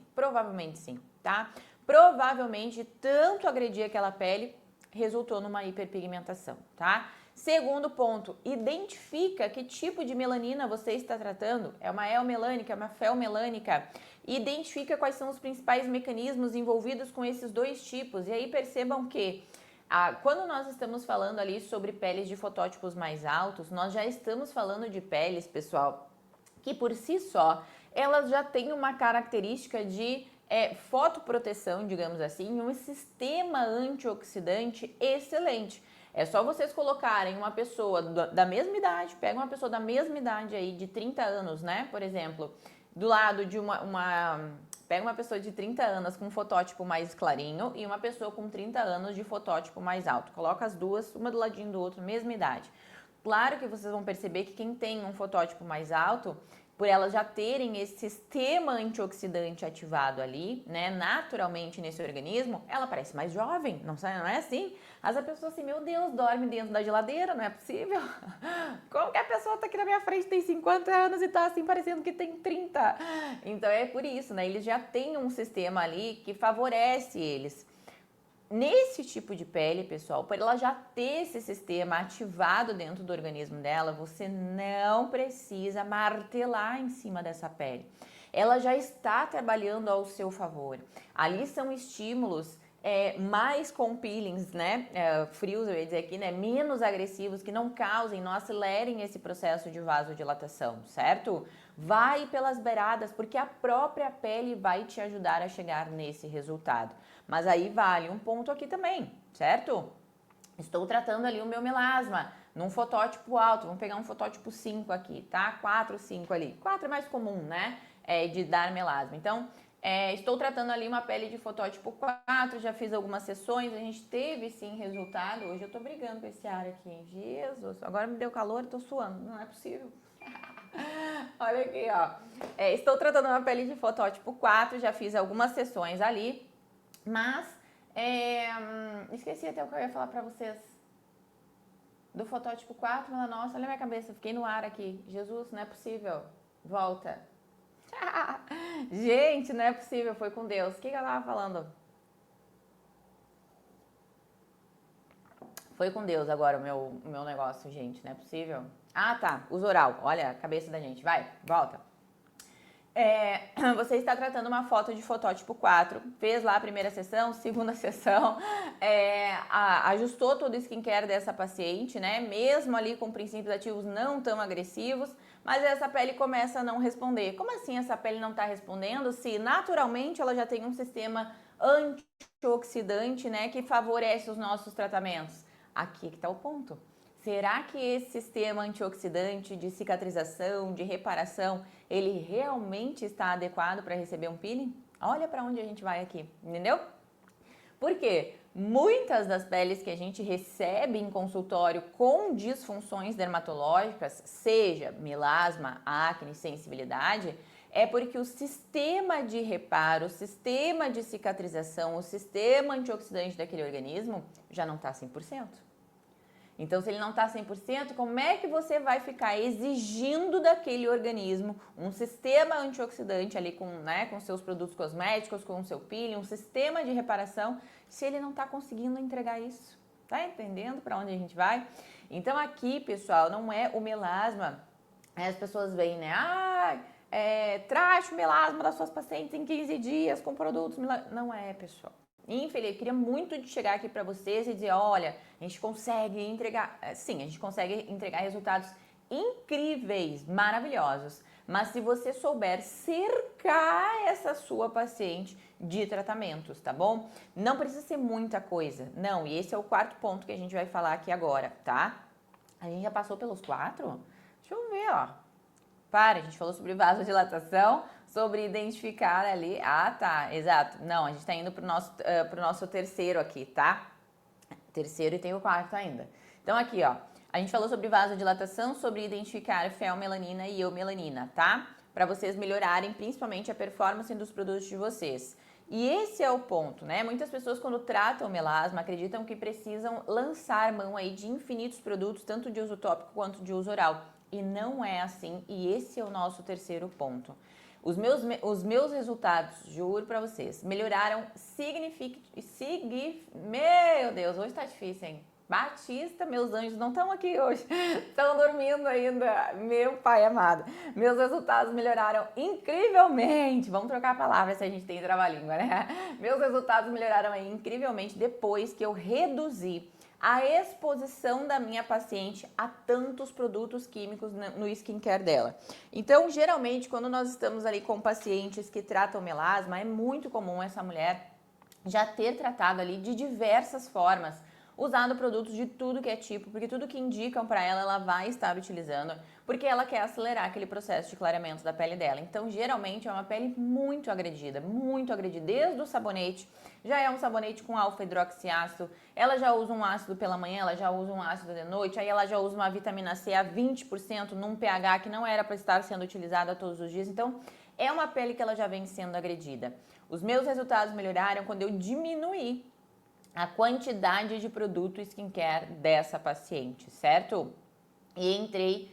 tá? Provavelmente tanto agredir aquela pele resultou numa hiperpigmentação, tá? Segundo ponto, identifica que tipo de melanina você está tratando. É uma eumelânica, é uma felmelânica. Identifica quais são os principais mecanismos envolvidos com esses dois tipos. E aí percebam que quando nós estamos falando ali sobre peles de fotótipos mais altos, nós já estamos falando de peles, pessoal, que por si só, elas já têm uma característica de fotoproteção, digamos assim, um sistema antioxidante excelente. É só vocês colocarem uma pessoa da mesma idade, pega uma pessoa da mesma idade aí, de 30 anos, né, por exemplo, do lado de pega uma pessoa de 30 anos com um fotótipo mais clarinho e uma pessoa com 30 anos de fotótipo mais alto. Coloca as duas, uma do ladinho do outro, mesma idade. Claro que vocês vão perceber que quem tem um fotótipo mais alto, por elas já terem esse sistema antioxidante ativado ali, né, naturalmente nesse organismo, ela parece mais jovem, não é assim? As pessoas assim, meu Deus, dorme dentro da geladeira, não é possível? Como que a pessoa tá aqui na minha frente, tem 50 anos e tá assim parecendo que tem 30? Então é por isso, né, eles já têm um sistema ali que favorece eles. Nesse tipo de pele, pessoal, por ela já ter esse sistema ativado dentro do organismo dela, você não precisa martelar em cima dessa pele. Ela já está trabalhando ao seu favor. Ali são estímulos mais com peelings, né? Frios, eu ia dizer aqui, né? Menos agressivos, que não causem, não acelerem esse processo de vasodilatação, certo? Vai pelas beiradas, porque a própria pele vai te ajudar a chegar nesse resultado. Mas aí vale um ponto aqui também, certo? Estou tratando ali o meu melasma num fotótipo alto, vamos pegar um fotótipo 5 aqui, tá? 4, 5 ali. 4 é mais comum, né? De dar melasma. Então, estou tratando ali uma pele de fotótipo 4, já fiz algumas sessões, a gente teve sim resultado. Hoje eu tô brigando com esse ar aqui, Jesus, agora me deu calor e tô suando, não é possível. Olha aqui, ó. Estou tratando uma pele de fotótipo 4, já fiz algumas sessões ali, mas esqueci até o que eu ia falar pra vocês. Do fotótipo 4, nossa, olha a minha cabeça, fiquei no ar aqui. Jesus, não é possível. Volta. Gente, não é possível, foi com Deus. O que eu tava falando? Foi com Deus agora o meu negócio, gente, não é possível. Ah, tá, uso oral. Olha a cabeça da gente, vai, volta. Você está tratando uma foto de fotótipo 4, fez lá a primeira sessão, segunda sessão, ajustou todo o skincare dessa paciente, né? Mesmo ali com princípios ativos não tão agressivos, mas essa pele começa a não responder. Como assim essa pele não está respondendo se naturalmente ela já tem um sistema antioxidante, né, que favorece os nossos tratamentos? Aqui que está o ponto. Será que esse sistema antioxidante de cicatrização, de reparação, ele realmente está adequado para receber um peeling? Olha para onde a gente vai aqui, entendeu? Porque muitas das peles que a gente recebe em consultório com disfunções dermatológicas, seja melasma, acne, sensibilidade, é porque o sistema de reparo, o sistema de cicatrização, o sistema antioxidante daquele organismo já não está 100%. Então, se ele não está 100%, como é que você vai ficar exigindo daquele organismo um sistema antioxidante ali com seus produtos cosméticos, com o seu peeling, um sistema de reparação, se ele não está conseguindo entregar isso? Tá entendendo para onde a gente vai? Então, aqui, pessoal, não é o melasma. As pessoas veem, né? Trate o melasma das suas pacientes em 15 dias com produtos milagrosos. Não é, pessoal. Infeliz, eu queria muito de chegar aqui para vocês e dizer, olha, a gente consegue entregar, sim, a gente consegue entregar resultados incríveis, maravilhosos, mas se você souber cercar essa sua paciente de tratamentos, tá bom? Não precisa ser muita coisa, não, e esse é o quarto ponto que a gente vai falar aqui agora, tá? A gente já passou pelos 4? Deixa eu ver, ó. A gente falou sobre vasodilatação, sobre identificar ali. Ah, tá, exato. Não, a gente tá indo pro nosso terceiro aqui, tá? Terceiro e tem o quarto ainda. Então, aqui, ó. A gente falou sobre vasodilatação, sobre identificar feomelanina e eumelanina, tá? Para vocês melhorarem principalmente a performance dos produtos de vocês. E esse é o ponto, né? Muitas pessoas, quando tratam melasma, acreditam que precisam lançar mão aí de infinitos produtos, tanto de uso tópico quanto de uso oral. E não é assim, e esse é o nosso terceiro ponto. Os meus resultados, juro pra vocês, melhoraram Meu Deus, hoje tá difícil, hein? Batista, meus anjos não estão aqui hoje, estão dormindo ainda, meu pai amado. Meus resultados melhoraram incrivelmente, vamos trocar palavras se a gente tem trava-língua, né? Meus resultados melhoraram aí incrivelmente depois que eu reduzi a exposição da minha paciente a tantos produtos químicos no skincare dela. Então, geralmente, quando nós estamos ali com pacientes que tratam melasma, é muito comum essa mulher já ter tratado ali de diversas formas, usando produtos de tudo que é tipo, porque tudo que indicam para ela, ela vai estar utilizando, porque ela quer acelerar aquele processo de clareamento da pele dela. Então, geralmente, é uma pele muito agredida, desde o sabonete. Já é um sabonete com alfa-hidroxiácido, ela já usa um ácido pela manhã, ela já usa um ácido de noite, aí ela já usa uma vitamina C a 20% num pH que não era para estar sendo utilizada todos os dias. Então, é uma pele que ela já vem sendo agredida. Os meus resultados melhoraram quando eu diminuí a quantidade de produto skincare dessa paciente, certo? E entrei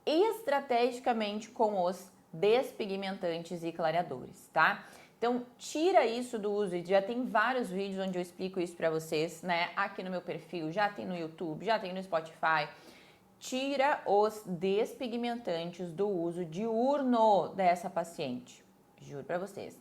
estrategicamente com os despigmentantes e clareadores, tá? Então, tira isso do uso, e já tem vários vídeos onde eu explico isso pra vocês, né? Aqui no meu perfil, já tem no YouTube, já tem no Spotify. Tira os despigmentantes do uso diurno dessa paciente. Juro pra vocês.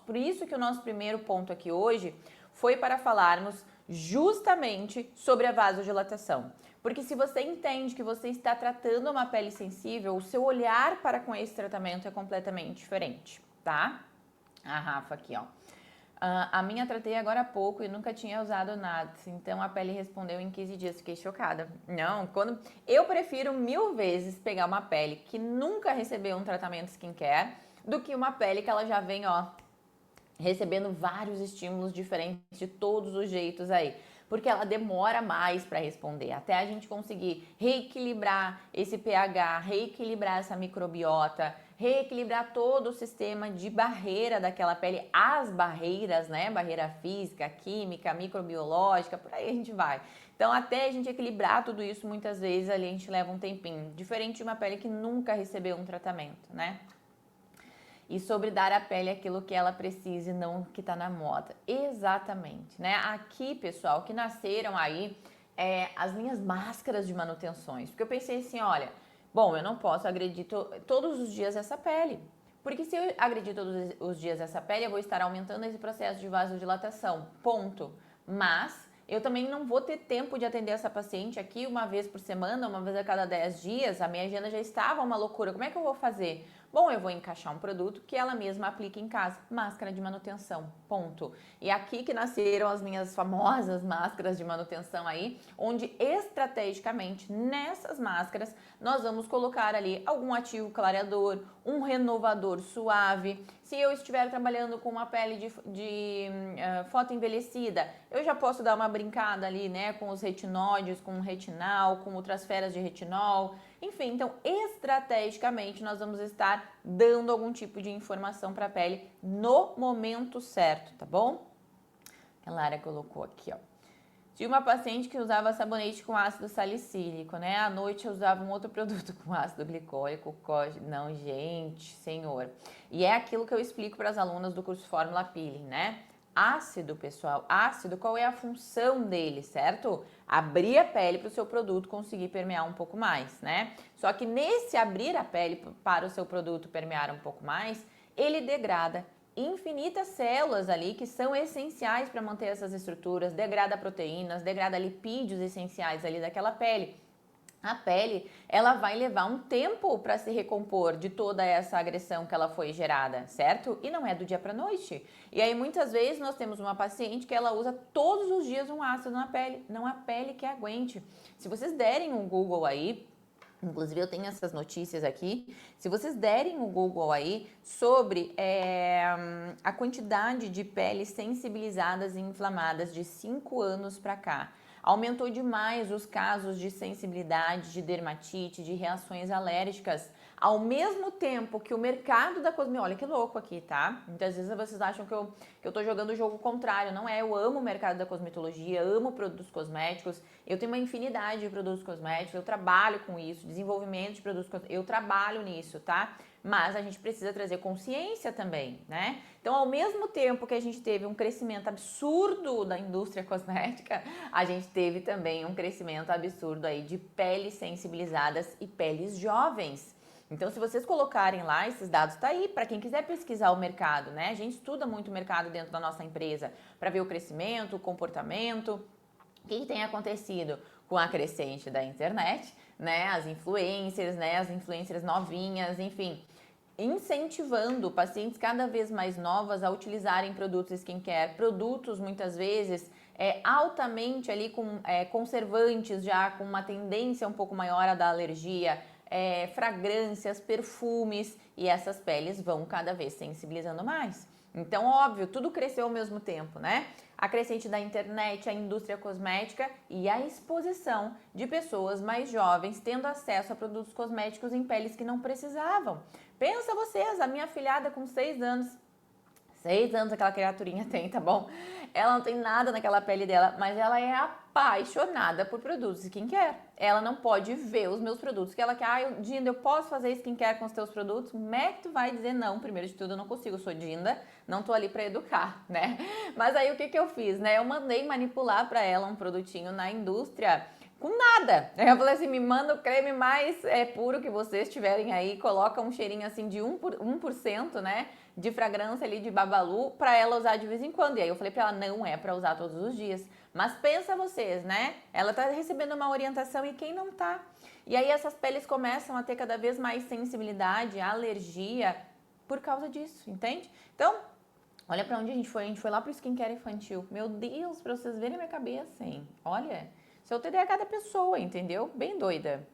Por isso que o nosso primeiro ponto aqui hoje foi para falarmos justamente sobre a vasodilatação. Porque se você entende que você está tratando uma pele sensível, o seu olhar para com esse tratamento é completamente diferente, tá? A Rafa aqui, ó. A minha tratei agora há pouco e nunca tinha usado nada. Então a pele respondeu em 15 dias. Fiquei chocada. Não, eu prefiro 1000 vezes pegar uma pele que nunca recebeu um tratamento skincare do que uma pele que ela já vem, ó, recebendo vários estímulos diferentes de todos os jeitos aí. Porque ela demora mais para responder, até a gente conseguir reequilibrar esse pH, reequilibrar essa microbiota, reequilibrar todo o sistema de barreira daquela pele, as barreiras, né? Barreira física, química, microbiológica, por aí a gente vai. Então, até a gente equilibrar tudo isso, muitas vezes ali a gente leva um tempinho, diferente de uma pele que nunca recebeu um tratamento, né? E sobre dar à pele aquilo que ela precisa e não que tá na moda. Exatamente, né? Aqui, pessoal, que nasceram aí as minhas máscaras de manutenções. Porque eu pensei assim, olha, bom, eu não posso agredir todos os dias essa pele. Porque se eu agredir todos os dias essa pele, eu vou estar aumentando esse processo de vasodilatação. Ponto. Mas eu também não vou ter tempo de atender essa paciente aqui uma vez por semana, uma vez a cada 10 dias. A minha agenda já estava uma loucura. Como é que eu vou fazer? Bom, eu vou encaixar um produto que ela mesma aplique em casa. Máscara de manutenção, ponto. E aqui que nasceram as minhas famosas máscaras de manutenção aí, onde estrategicamente nessas máscaras nós vamos colocar ali algum ativo clareador, um renovador suave. Se eu estiver trabalhando com uma pele de fotoenvelhecida, eu já posso dar uma brincada ali, né, com os retinóides, com o retinal, com outras feras de retinol. Enfim, então estrategicamente nós vamos estar dando algum tipo de informação para a pele no momento certo, tá bom? A Lara colocou aqui, ó. Tinha uma paciente que usava sabonete com ácido salicílico, né? À noite eu usava um outro produto com ácido glicólico. Não, gente, senhor. E é aquilo que eu explico para as alunas do curso Fórmula Peeling, né? Ácido, pessoal, ácido, qual é a função dele, certo? Abrir a pele para o seu produto conseguir permear um pouco mais, né? Só que nesse abrir a pele para o seu produto permear um pouco mais, ele degrada infinitas células ali que são essenciais para manter essas estruturas, degrada proteínas, degrada lipídios essenciais ali daquela pele. A pele, ela vai levar um tempo para se recompor de toda essa agressão que ela foi gerada, certo? E não é do dia para noite. E aí muitas vezes nós temos uma paciente que ela usa todos os dias um ácido na pele, não a pele que aguente. Se vocês derem um Google aí, inclusive eu tenho essas notícias aqui, se vocês derem o Google aí sobre a quantidade de peles sensibilizadas e inflamadas de 5 anos para cá, aumentou demais os casos de sensibilidade, de dermatite, de reações alérgicas, ao mesmo tempo que o mercado da cosmetologia... Olha que louco aqui, tá? Muitas vezes vocês acham que eu tô jogando o jogo contrário. Não é, eu amo o mercado da cosmetologia, amo produtos cosméticos, eu tenho uma infinidade de produtos cosméticos, eu trabalho com isso, desenvolvimento de produtos cosméticos, eu trabalho nisso, tá? Mas a gente precisa trazer consciência também, né? Então, ao mesmo tempo que a gente teve um crescimento absurdo da indústria cosmética, a gente teve também um crescimento absurdo aí de peles sensibilizadas e peles jovens. Então, se vocês colocarem lá, esses dados tá aí para quem quiser pesquisar o mercado, né? A gente estuda muito o mercado dentro da nossa empresa para ver o crescimento, o comportamento. O que tem acontecido com a crescente da internet, né? As influencers novinhas, enfim, incentivando pacientes cada vez mais novas a utilizarem produtos skincare, produtos muitas vezes altamente ali com conservantes, já com uma tendência um pouco maior a dar alergia, fragrâncias, perfumes, e essas peles vão cada vez sensibilizando mais. Então, óbvio, tudo cresceu ao mesmo tempo, né? A crescente da internet, a indústria cosmética e a exposição de pessoas mais jovens tendo acesso a produtos cosméticos em peles que não precisavam. Pensa vocês, a minha afilhada com 6 anos, 6 anos aquela criaturinha tem, tá bom? Ela não tem nada naquela pele dela, mas ela é apaixonada por produtos skincare. Ela não pode ver os meus produtos, que ela quer, Dinda, eu posso fazer skincare com os teus produtos? Como é que tu vai dizer não? Primeiro de tudo, eu não consigo, eu sou Dinda, não tô ali pra educar, né? Mas aí o que eu fiz, né? Eu mandei manipular pra ela um produtinho na indústria com nada. Eu falei assim, me manda o creme mais puro que vocês tiverem aí, coloca um cheirinho assim de 1%, né, de fragrância ali de Babalu pra ela usar de vez em quando. E aí eu falei pra ela, não é pra usar todos os dias. Mas pensa vocês, né, ela tá recebendo uma orientação e quem não tá? E aí essas peles começam a ter cada vez mais sensibilidade, alergia por causa disso, entende? Então, olha pra onde a gente foi lá pro skincare infantil. Meu Deus, pra vocês verem minha cabeça, hein? Olha... Sou TDAH da pessoa, entendeu? Bem doida.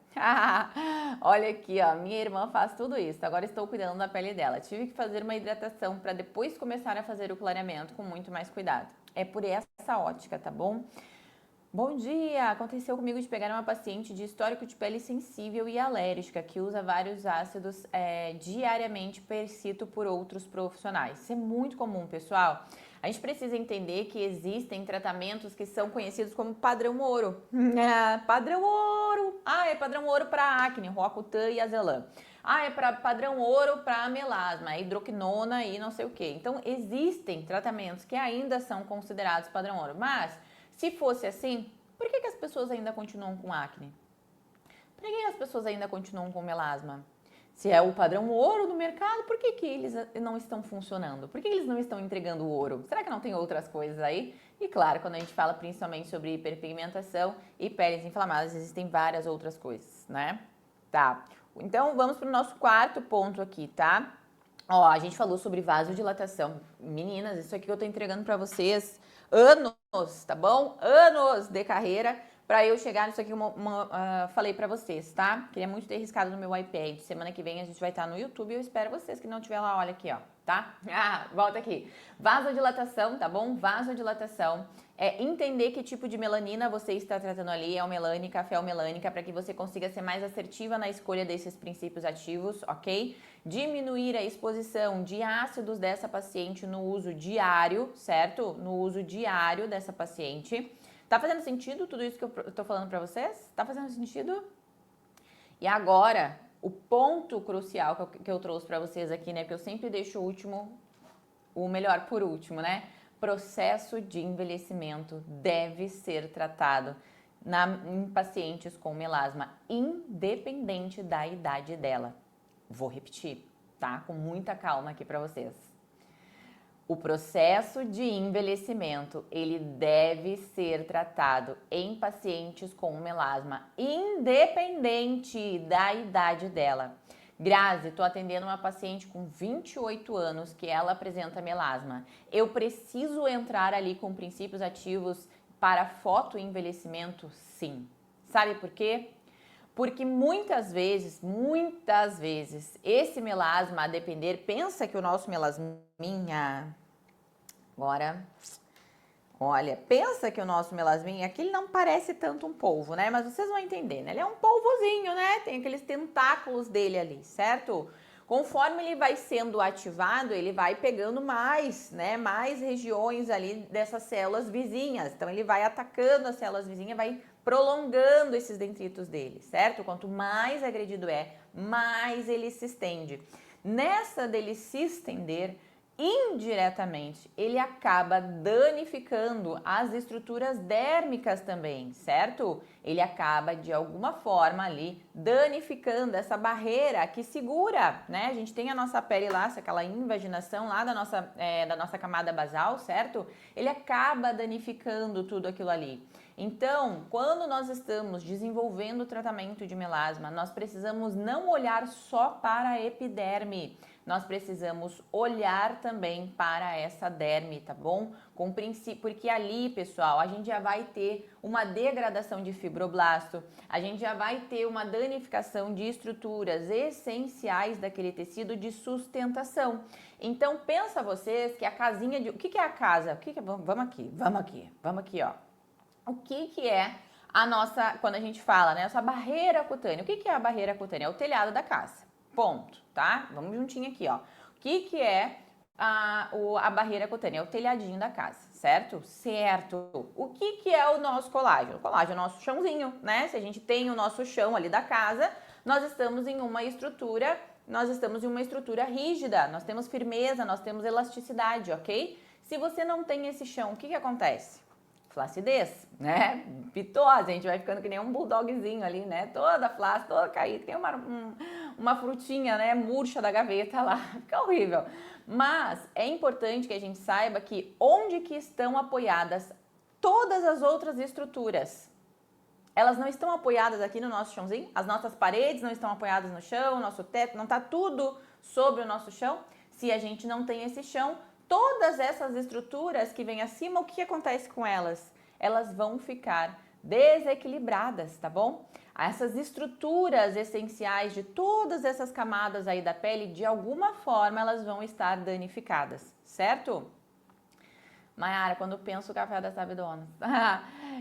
Olha aqui, ó, minha irmã faz tudo isso. Agora estou cuidando da pele dela. Tive que fazer uma hidratação para depois começar a fazer o clareamento com muito mais cuidado. É por essa ótica, tá bom? Bom dia! Aconteceu comigo de pegar uma paciente de histórico de pele sensível e alérgica que usa vários ácidos diariamente prescrito por outros profissionais. Isso é muito comum, pessoal. A gente precisa entender que existem tratamentos que são conhecidos como padrão ouro. Padrão ouro! É padrão ouro para acne, Roacutan e Azelã. É para padrão ouro para melasma, hidroquinona e não sei o que. Então, existem tratamentos que ainda são considerados padrão ouro, mas se fosse assim, Por que as pessoas ainda continuam com acne? Por que as pessoas ainda continuam com melasma? Se é o padrão ouro do mercado, por que eles não estão funcionando? Por que eles não estão entregando o ouro? Será que não tem outras coisas aí? E claro, quando a gente fala principalmente sobre hiperpigmentação e peles inflamadas, existem várias outras coisas, né? Tá, então vamos para o nosso quarto ponto aqui, tá? Ó, a gente falou sobre vasodilatação. Meninas, isso aqui que eu tô entregando para vocês anos, tá bom? Anos de carreira para eu chegar nisso aqui, falei para vocês, tá? Queria muito ter riscado no meu iPad. Semana que vem a gente vai estar no YouTube e eu espero vocês que não tiver lá, olha aqui, ó, tá? Volta aqui. Vasodilatação, tá bom? Vasodilatação é entender que tipo de melanina você está tratando ali, melânica, felmelânica, para que você consiga ser mais assertiva na escolha desses princípios ativos, ok? Diminuir a exposição de ácidos dessa paciente no uso diário, certo? No uso diário dessa paciente. Tá fazendo sentido tudo isso que eu tô falando pra vocês? Tá fazendo sentido? E agora, o ponto crucial que eu trouxe pra vocês aqui, né? Que eu sempre deixo o melhor por último, né? Processo de envelhecimento deve ser tratado em pacientes com melasma, independente da idade dela. Vou repetir, tá? Com muita calma aqui pra vocês. O processo de envelhecimento, ele deve ser tratado em pacientes com melasma, independente da idade dela. Grazi, estou atendendo uma paciente com 28 anos que ela apresenta melasma. Eu preciso entrar ali com princípios ativos para fotoenvelhecimento? Sim. Sabe por quê? Porque muitas vezes, esse melasma, a depender, pensa que o nosso melasminha, agora, olha, pensa que o nosso melasminha, aqui ele não parece tanto um polvo, né? Mas vocês vão entender, né? Ele é um polvozinho, né? Tem aqueles tentáculos dele ali, certo? Conforme ele vai sendo ativado, ele vai pegando mais, né? Mais regiões ali dessas células vizinhas. Então, ele vai atacando as células vizinhas, vai prolongando esses dendritos dele, certo? Quanto mais agredido é, mais ele se estende. Nessa dele se estender, indiretamente, ele acaba danificando as estruturas dérmicas também, certo? Ele acaba, de alguma forma ali, danificando essa barreira que segura, né? A gente tem a nossa pele lá, aquela invaginação lá da nossa camada basal, certo? Ele acaba danificando tudo aquilo ali. Então, quando nós estamos desenvolvendo o tratamento de melasma, nós precisamos não olhar só para a epiderme, nós precisamos olhar também para essa derme, tá bom? Com princípio, porque ali, pessoal, a gente já vai ter uma degradação de fibroblasto, a gente já vai ter uma danificação de estruturas essenciais daquele tecido de sustentação. Então, pensa vocês que a casinha de... O que é a casa? Vamos aqui, ó. O que é a nossa, quando a gente fala, né, essa barreira cutânea? O que é a barreira cutânea? É o telhado da casa. Ponto, tá? Vamos juntinho aqui, ó. O que é a barreira cutânea? É o telhadinho da casa, certo? Certo. O que é o nosso colágeno? O colágeno é o nosso chãozinho, né? Se a gente tem o nosso chão ali da casa, nós estamos em uma estrutura rígida, nós temos firmeza, nós temos elasticidade, ok? Se você não tem esse chão, o que acontece? Flacidez, né? Pitose, a gente vai ficando que nem um bulldogzinho ali, né? Toda flácida, toda caída, tem uma frutinha, né? Murcha da gaveta lá, fica horrível. Mas é importante que a gente saiba que onde que estão apoiadas todas as outras estruturas. Elas não estão apoiadas aqui no nosso chãozinho, as nossas paredes não estão apoiadas no chão, nosso teto, não está tudo sobre o nosso chão. Se a gente não tem esse chão, todas essas estruturas que vêm acima, o que acontece com elas? Elas vão ficar desequilibradas, tá bom? Essas estruturas essenciais de todas essas camadas aí da pele, de alguma forma, elas vão estar danificadas, certo? Mayara, quando eu penso o café das sabidonas.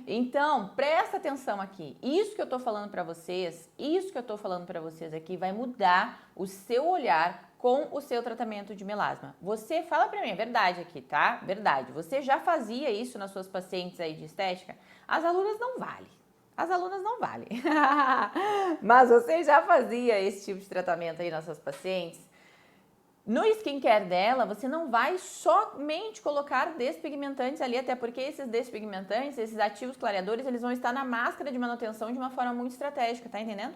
Então, presta atenção aqui. Isso que eu tô falando pra vocês, aqui vai mudar o seu olhar com o seu tratamento de melasma. Você, fala pra mim, é verdade aqui, tá? Verdade. Você já fazia isso nas suas pacientes aí de estética? As alunas não valem. Mas você já fazia esse tipo de tratamento aí nas suas pacientes? No skincare dela, você não vai somente colocar despigmentantes ali, até porque esses despigmentantes, esses ativos clareadores, eles vão estar na máscara de manutenção de uma forma muito estratégica, tá entendendo?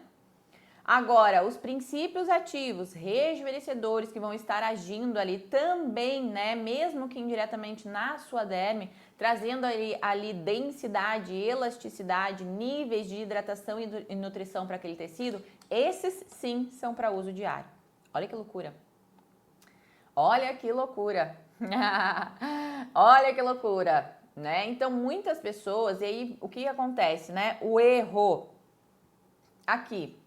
Agora, os princípios ativos rejuvenescedores que vão estar agindo ali também, né, mesmo que indiretamente na sua derme, trazendo ali densidade, elasticidade, níveis de hidratação e nutrição para aquele tecido, esses sim são para uso diário. Olha que loucura! Olha que loucura! Olha que loucura, né? Então, muitas pessoas, e aí o que acontece, né? O erro aqui,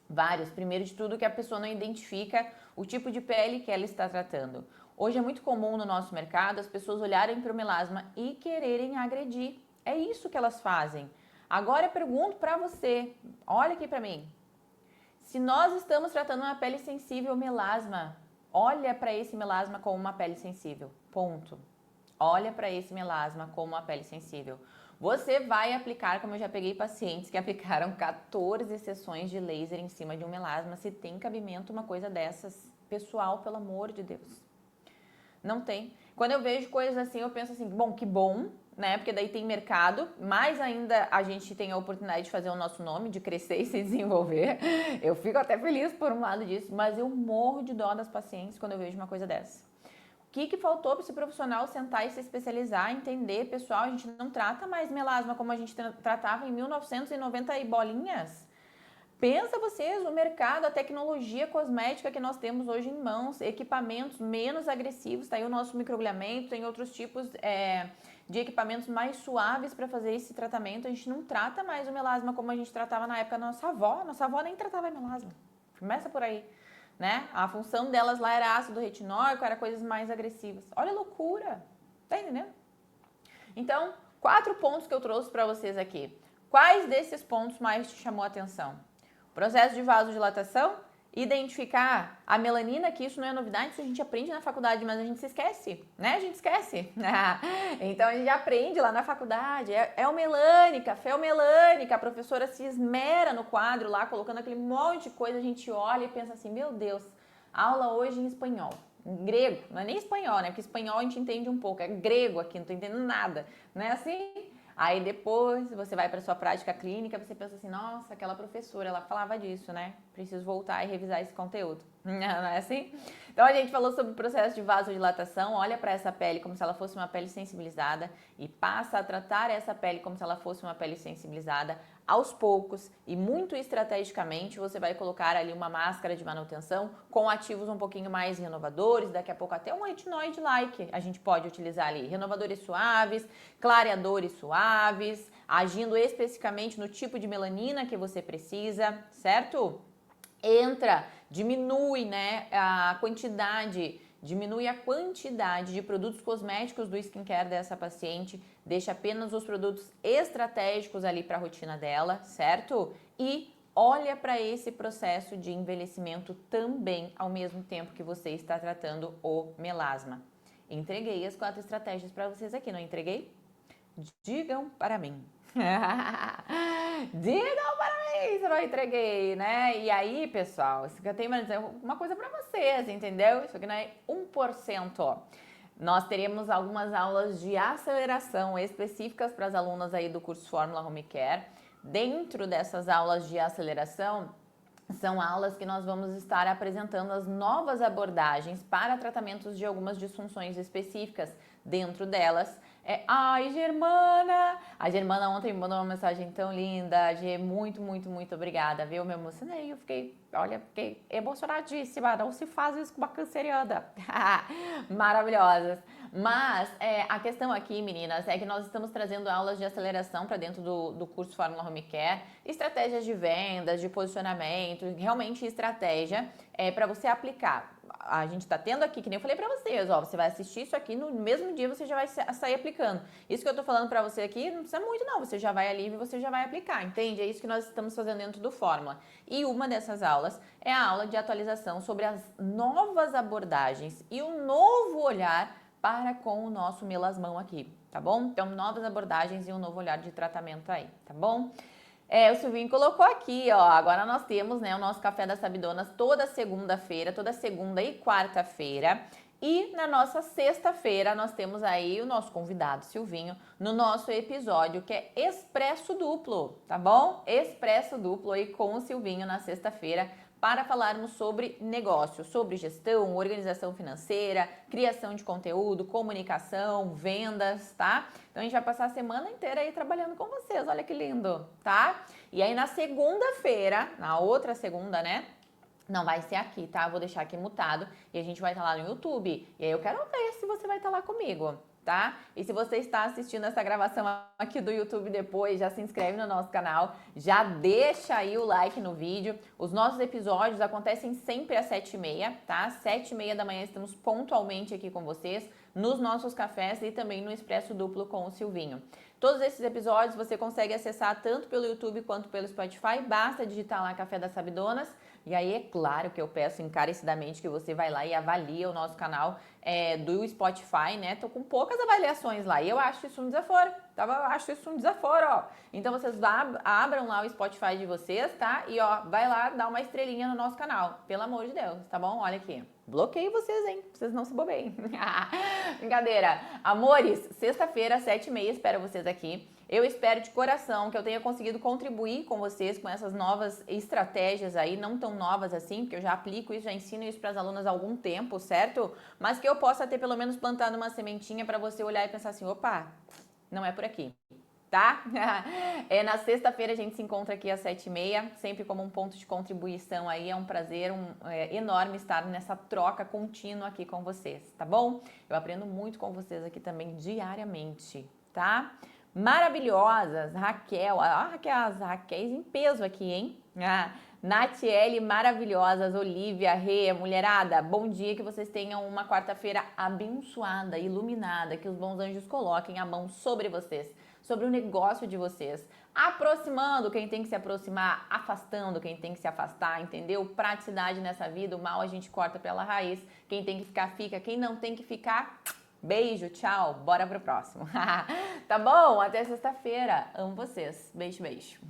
vários. Primeiro de tudo, que a pessoa não identifica o tipo de pele que ela está tratando. Hoje é muito comum no nosso mercado as pessoas olharem para o melasma e quererem agredir. É isso que elas fazem. Agora eu pergunto para você, olha aqui para mim. Se nós estamos tratando uma pele sensível melasma, olha para esse melasma como uma pele sensível. Ponto. Olha para esse melasma como uma pele sensível. Você vai aplicar, como eu já peguei pacientes que aplicaram 14 sessões de laser em cima de um melasma. Se tem cabimento uma coisa dessas, pessoal, pelo amor de Deus. Não tem. Quando eu vejo coisas assim, eu penso assim, bom, que bom, né? Porque daí tem mercado, mas ainda a gente tem a oportunidade de fazer o nosso nome, de crescer e se desenvolver. Eu fico até feliz por um lado disso, mas eu morro de dó das pacientes quando eu vejo uma coisa dessa. O que faltou para esse profissional sentar e se especializar, entender, pessoal, a gente não trata mais melasma como a gente tratava em 1990 e bolinhas. Pensa vocês, o mercado, a tecnologia cosmética que nós temos hoje em mãos, equipamentos menos agressivos, tá aí o nosso microagulhamento, tem outros tipos de equipamentos mais suaves para fazer esse tratamento. A gente não trata mais o melasma como a gente tratava na época da nossa avó nem tratava melasma. Começa por aí, né? A função delas lá era ácido retinóico, era coisas mais agressivas. Olha a loucura, tá entendendo? Então, 4 pontos que eu trouxe para vocês aqui. Quais desses pontos mais te chamou a atenção? Processo de vasodilatação, identificar a melanina, que isso não é novidade, isso a gente aprende na faculdade, mas a gente se esquece, né? A gente esquece. Então a gente aprende lá na faculdade, eumelânica, feomelânica, a professora se esmera no quadro lá, colocando aquele monte de coisa, a gente olha e pensa assim, meu Deus, aula hoje em espanhol. Em grego, não é nem espanhol, né? Porque espanhol a gente entende um pouco, é grego aqui, não tô entendendo nada, não é assim? Aí depois você vai para sua prática clínica, você pensa assim, nossa, aquela professora, ela falava disso, né? Preciso voltar e revisar esse conteúdo. Não é assim? Então a gente falou sobre o processo de vasodilatação, olha para essa pele como se ela fosse uma pele sensibilizada e passa a tratar essa pele como se ela fosse uma pele sensibilizada. Aos poucos e muito estrategicamente você vai colocar ali uma máscara de manutenção com ativos um pouquinho mais renovadores, daqui a pouco até um retinoide-like a gente pode utilizar ali, renovadores suaves, clareadores suaves, agindo especificamente no tipo de melanina que você precisa, certo? Diminui, né, a quantidade de produtos cosméticos do skincare dessa paciente, deixa apenas os produtos estratégicos ali para a rotina dela, certo? E olha para esse processo de envelhecimento também ao mesmo tempo que você está tratando o melasma. Entreguei as 4 estratégias para vocês aqui, não entreguei? Digam para mim. Digam para mim se eu não entreguei, né? E aí, pessoal, isso que eu tenho para dizer uma coisa para vocês, entendeu? Isso aqui não é 1%. Nós teremos algumas aulas de aceleração específicas para as alunas aí do curso Fórmula Home Care. Dentro dessas aulas de aceleração, são aulas que nós vamos estar apresentando as novas abordagens para tratamentos de algumas disfunções específicas. Dentro delas, ai, Germana! A Germana ontem me mandou uma mensagem tão linda. Gê, muito, muito, muito obrigada, viu? Eu me emocionei, eu fiquei emocionadíssima. Não se faz isso com uma canceriana. Maravilhosas. Mas a questão aqui, meninas, é que nós estamos trazendo aulas de aceleração para dentro do curso Fórmula Home Care, estratégias de vendas, de posicionamento, realmente estratégia para você aplicar. A gente tá tendo aqui, que nem eu falei pra vocês, ó, você vai assistir isso aqui, no mesmo dia você já vai sair aplicando. Isso que eu tô falando pra você aqui, não precisa muito não, você já vai ali e você já vai aplicar, entende? É isso que nós estamos fazendo dentro do Fórmula. E uma dessas aulas é a aula de atualização sobre as novas abordagens e um novo olhar para com o nosso melasmão aqui, tá bom? Então, novas abordagens e um novo olhar de tratamento aí, tá bom? O Silvinho colocou aqui, ó. Agora nós temos, né, o nosso Café das Sabidonas toda segunda-feira, toda segunda e quarta-feira. E na nossa sexta-feira nós temos aí o nosso convidado Silvinho no nosso episódio que é Expresso Duplo, tá bom? Expresso Duplo aí com o Silvinho na sexta-feira para falarmos sobre negócio, sobre gestão, organização financeira, criação de conteúdo, comunicação, vendas, tá? Então a gente vai passar a semana inteira aí trabalhando com vocês, olha que lindo, tá? E aí na segunda-feira, na outra segunda, né? Não vai ser aqui, tá? Vou deixar aqui mutado e a gente vai estar lá no YouTube. E aí eu quero ver se você vai estar lá comigo, tá? E se você está assistindo essa gravação aqui do YouTube depois, já se inscreve no nosso canal, já deixa aí o like no vídeo. Os nossos episódios acontecem sempre às 7h30, tá? 7h30 da manhã estamos pontualmente aqui com vocês, nos nossos cafés e também no Expresso Duplo com o Silvinho. Todos esses episódios você consegue acessar tanto pelo YouTube quanto pelo Spotify, basta digitar lá Café das Sabidonas. E aí é claro que eu peço encarecidamente que você vai lá e avalie o nosso canal do Spotify, né? Tô com poucas avaliações lá e eu acho isso um desaforo, tá? Eu acho isso um desaforo, ó. Então vocês abram lá o Spotify de vocês, tá? E ó, vai lá dar uma estrelinha no nosso canal, pelo amor de Deus, tá bom? Olha aqui. Bloqueio vocês, hein? Vocês não se bobeiem. Brincadeira. Amores, sexta-feira, 7h30, espero vocês aqui. Eu espero de coração que eu tenha conseguido contribuir com vocês com essas novas estratégias aí, não tão novas assim, porque eu já aplico isso, já ensino isso para as alunas há algum tempo, certo? Mas que eu possa ter pelo menos plantado uma sementinha para você olhar e pensar assim, opa, não é por aqui. Tá? Na sexta-feira a gente se encontra aqui às 7h30, sempre como um ponto de contribuição aí. É um prazer enorme estar nessa troca contínua aqui com vocês, tá bom? Eu aprendo muito com vocês aqui também diariamente, tá? Maravilhosas, Raquel, as Raquéis em peso aqui, hein? Natiele, maravilhosas, Olivia, Rê, mulherada, bom dia, que vocês tenham uma quarta-feira abençoada, iluminada, que os bons anjos coloquem a mão sobre vocês, sobre o negócio de vocês, aproximando quem tem que se aproximar, afastando quem tem que se afastar, entendeu? Praticidade nessa vida, o mal a gente corta pela raiz, quem tem que ficar, fica, quem não tem que ficar, beijo, tchau, bora pro próximo. Tá bom? Até sexta-feira, amo vocês, beijo, beijo.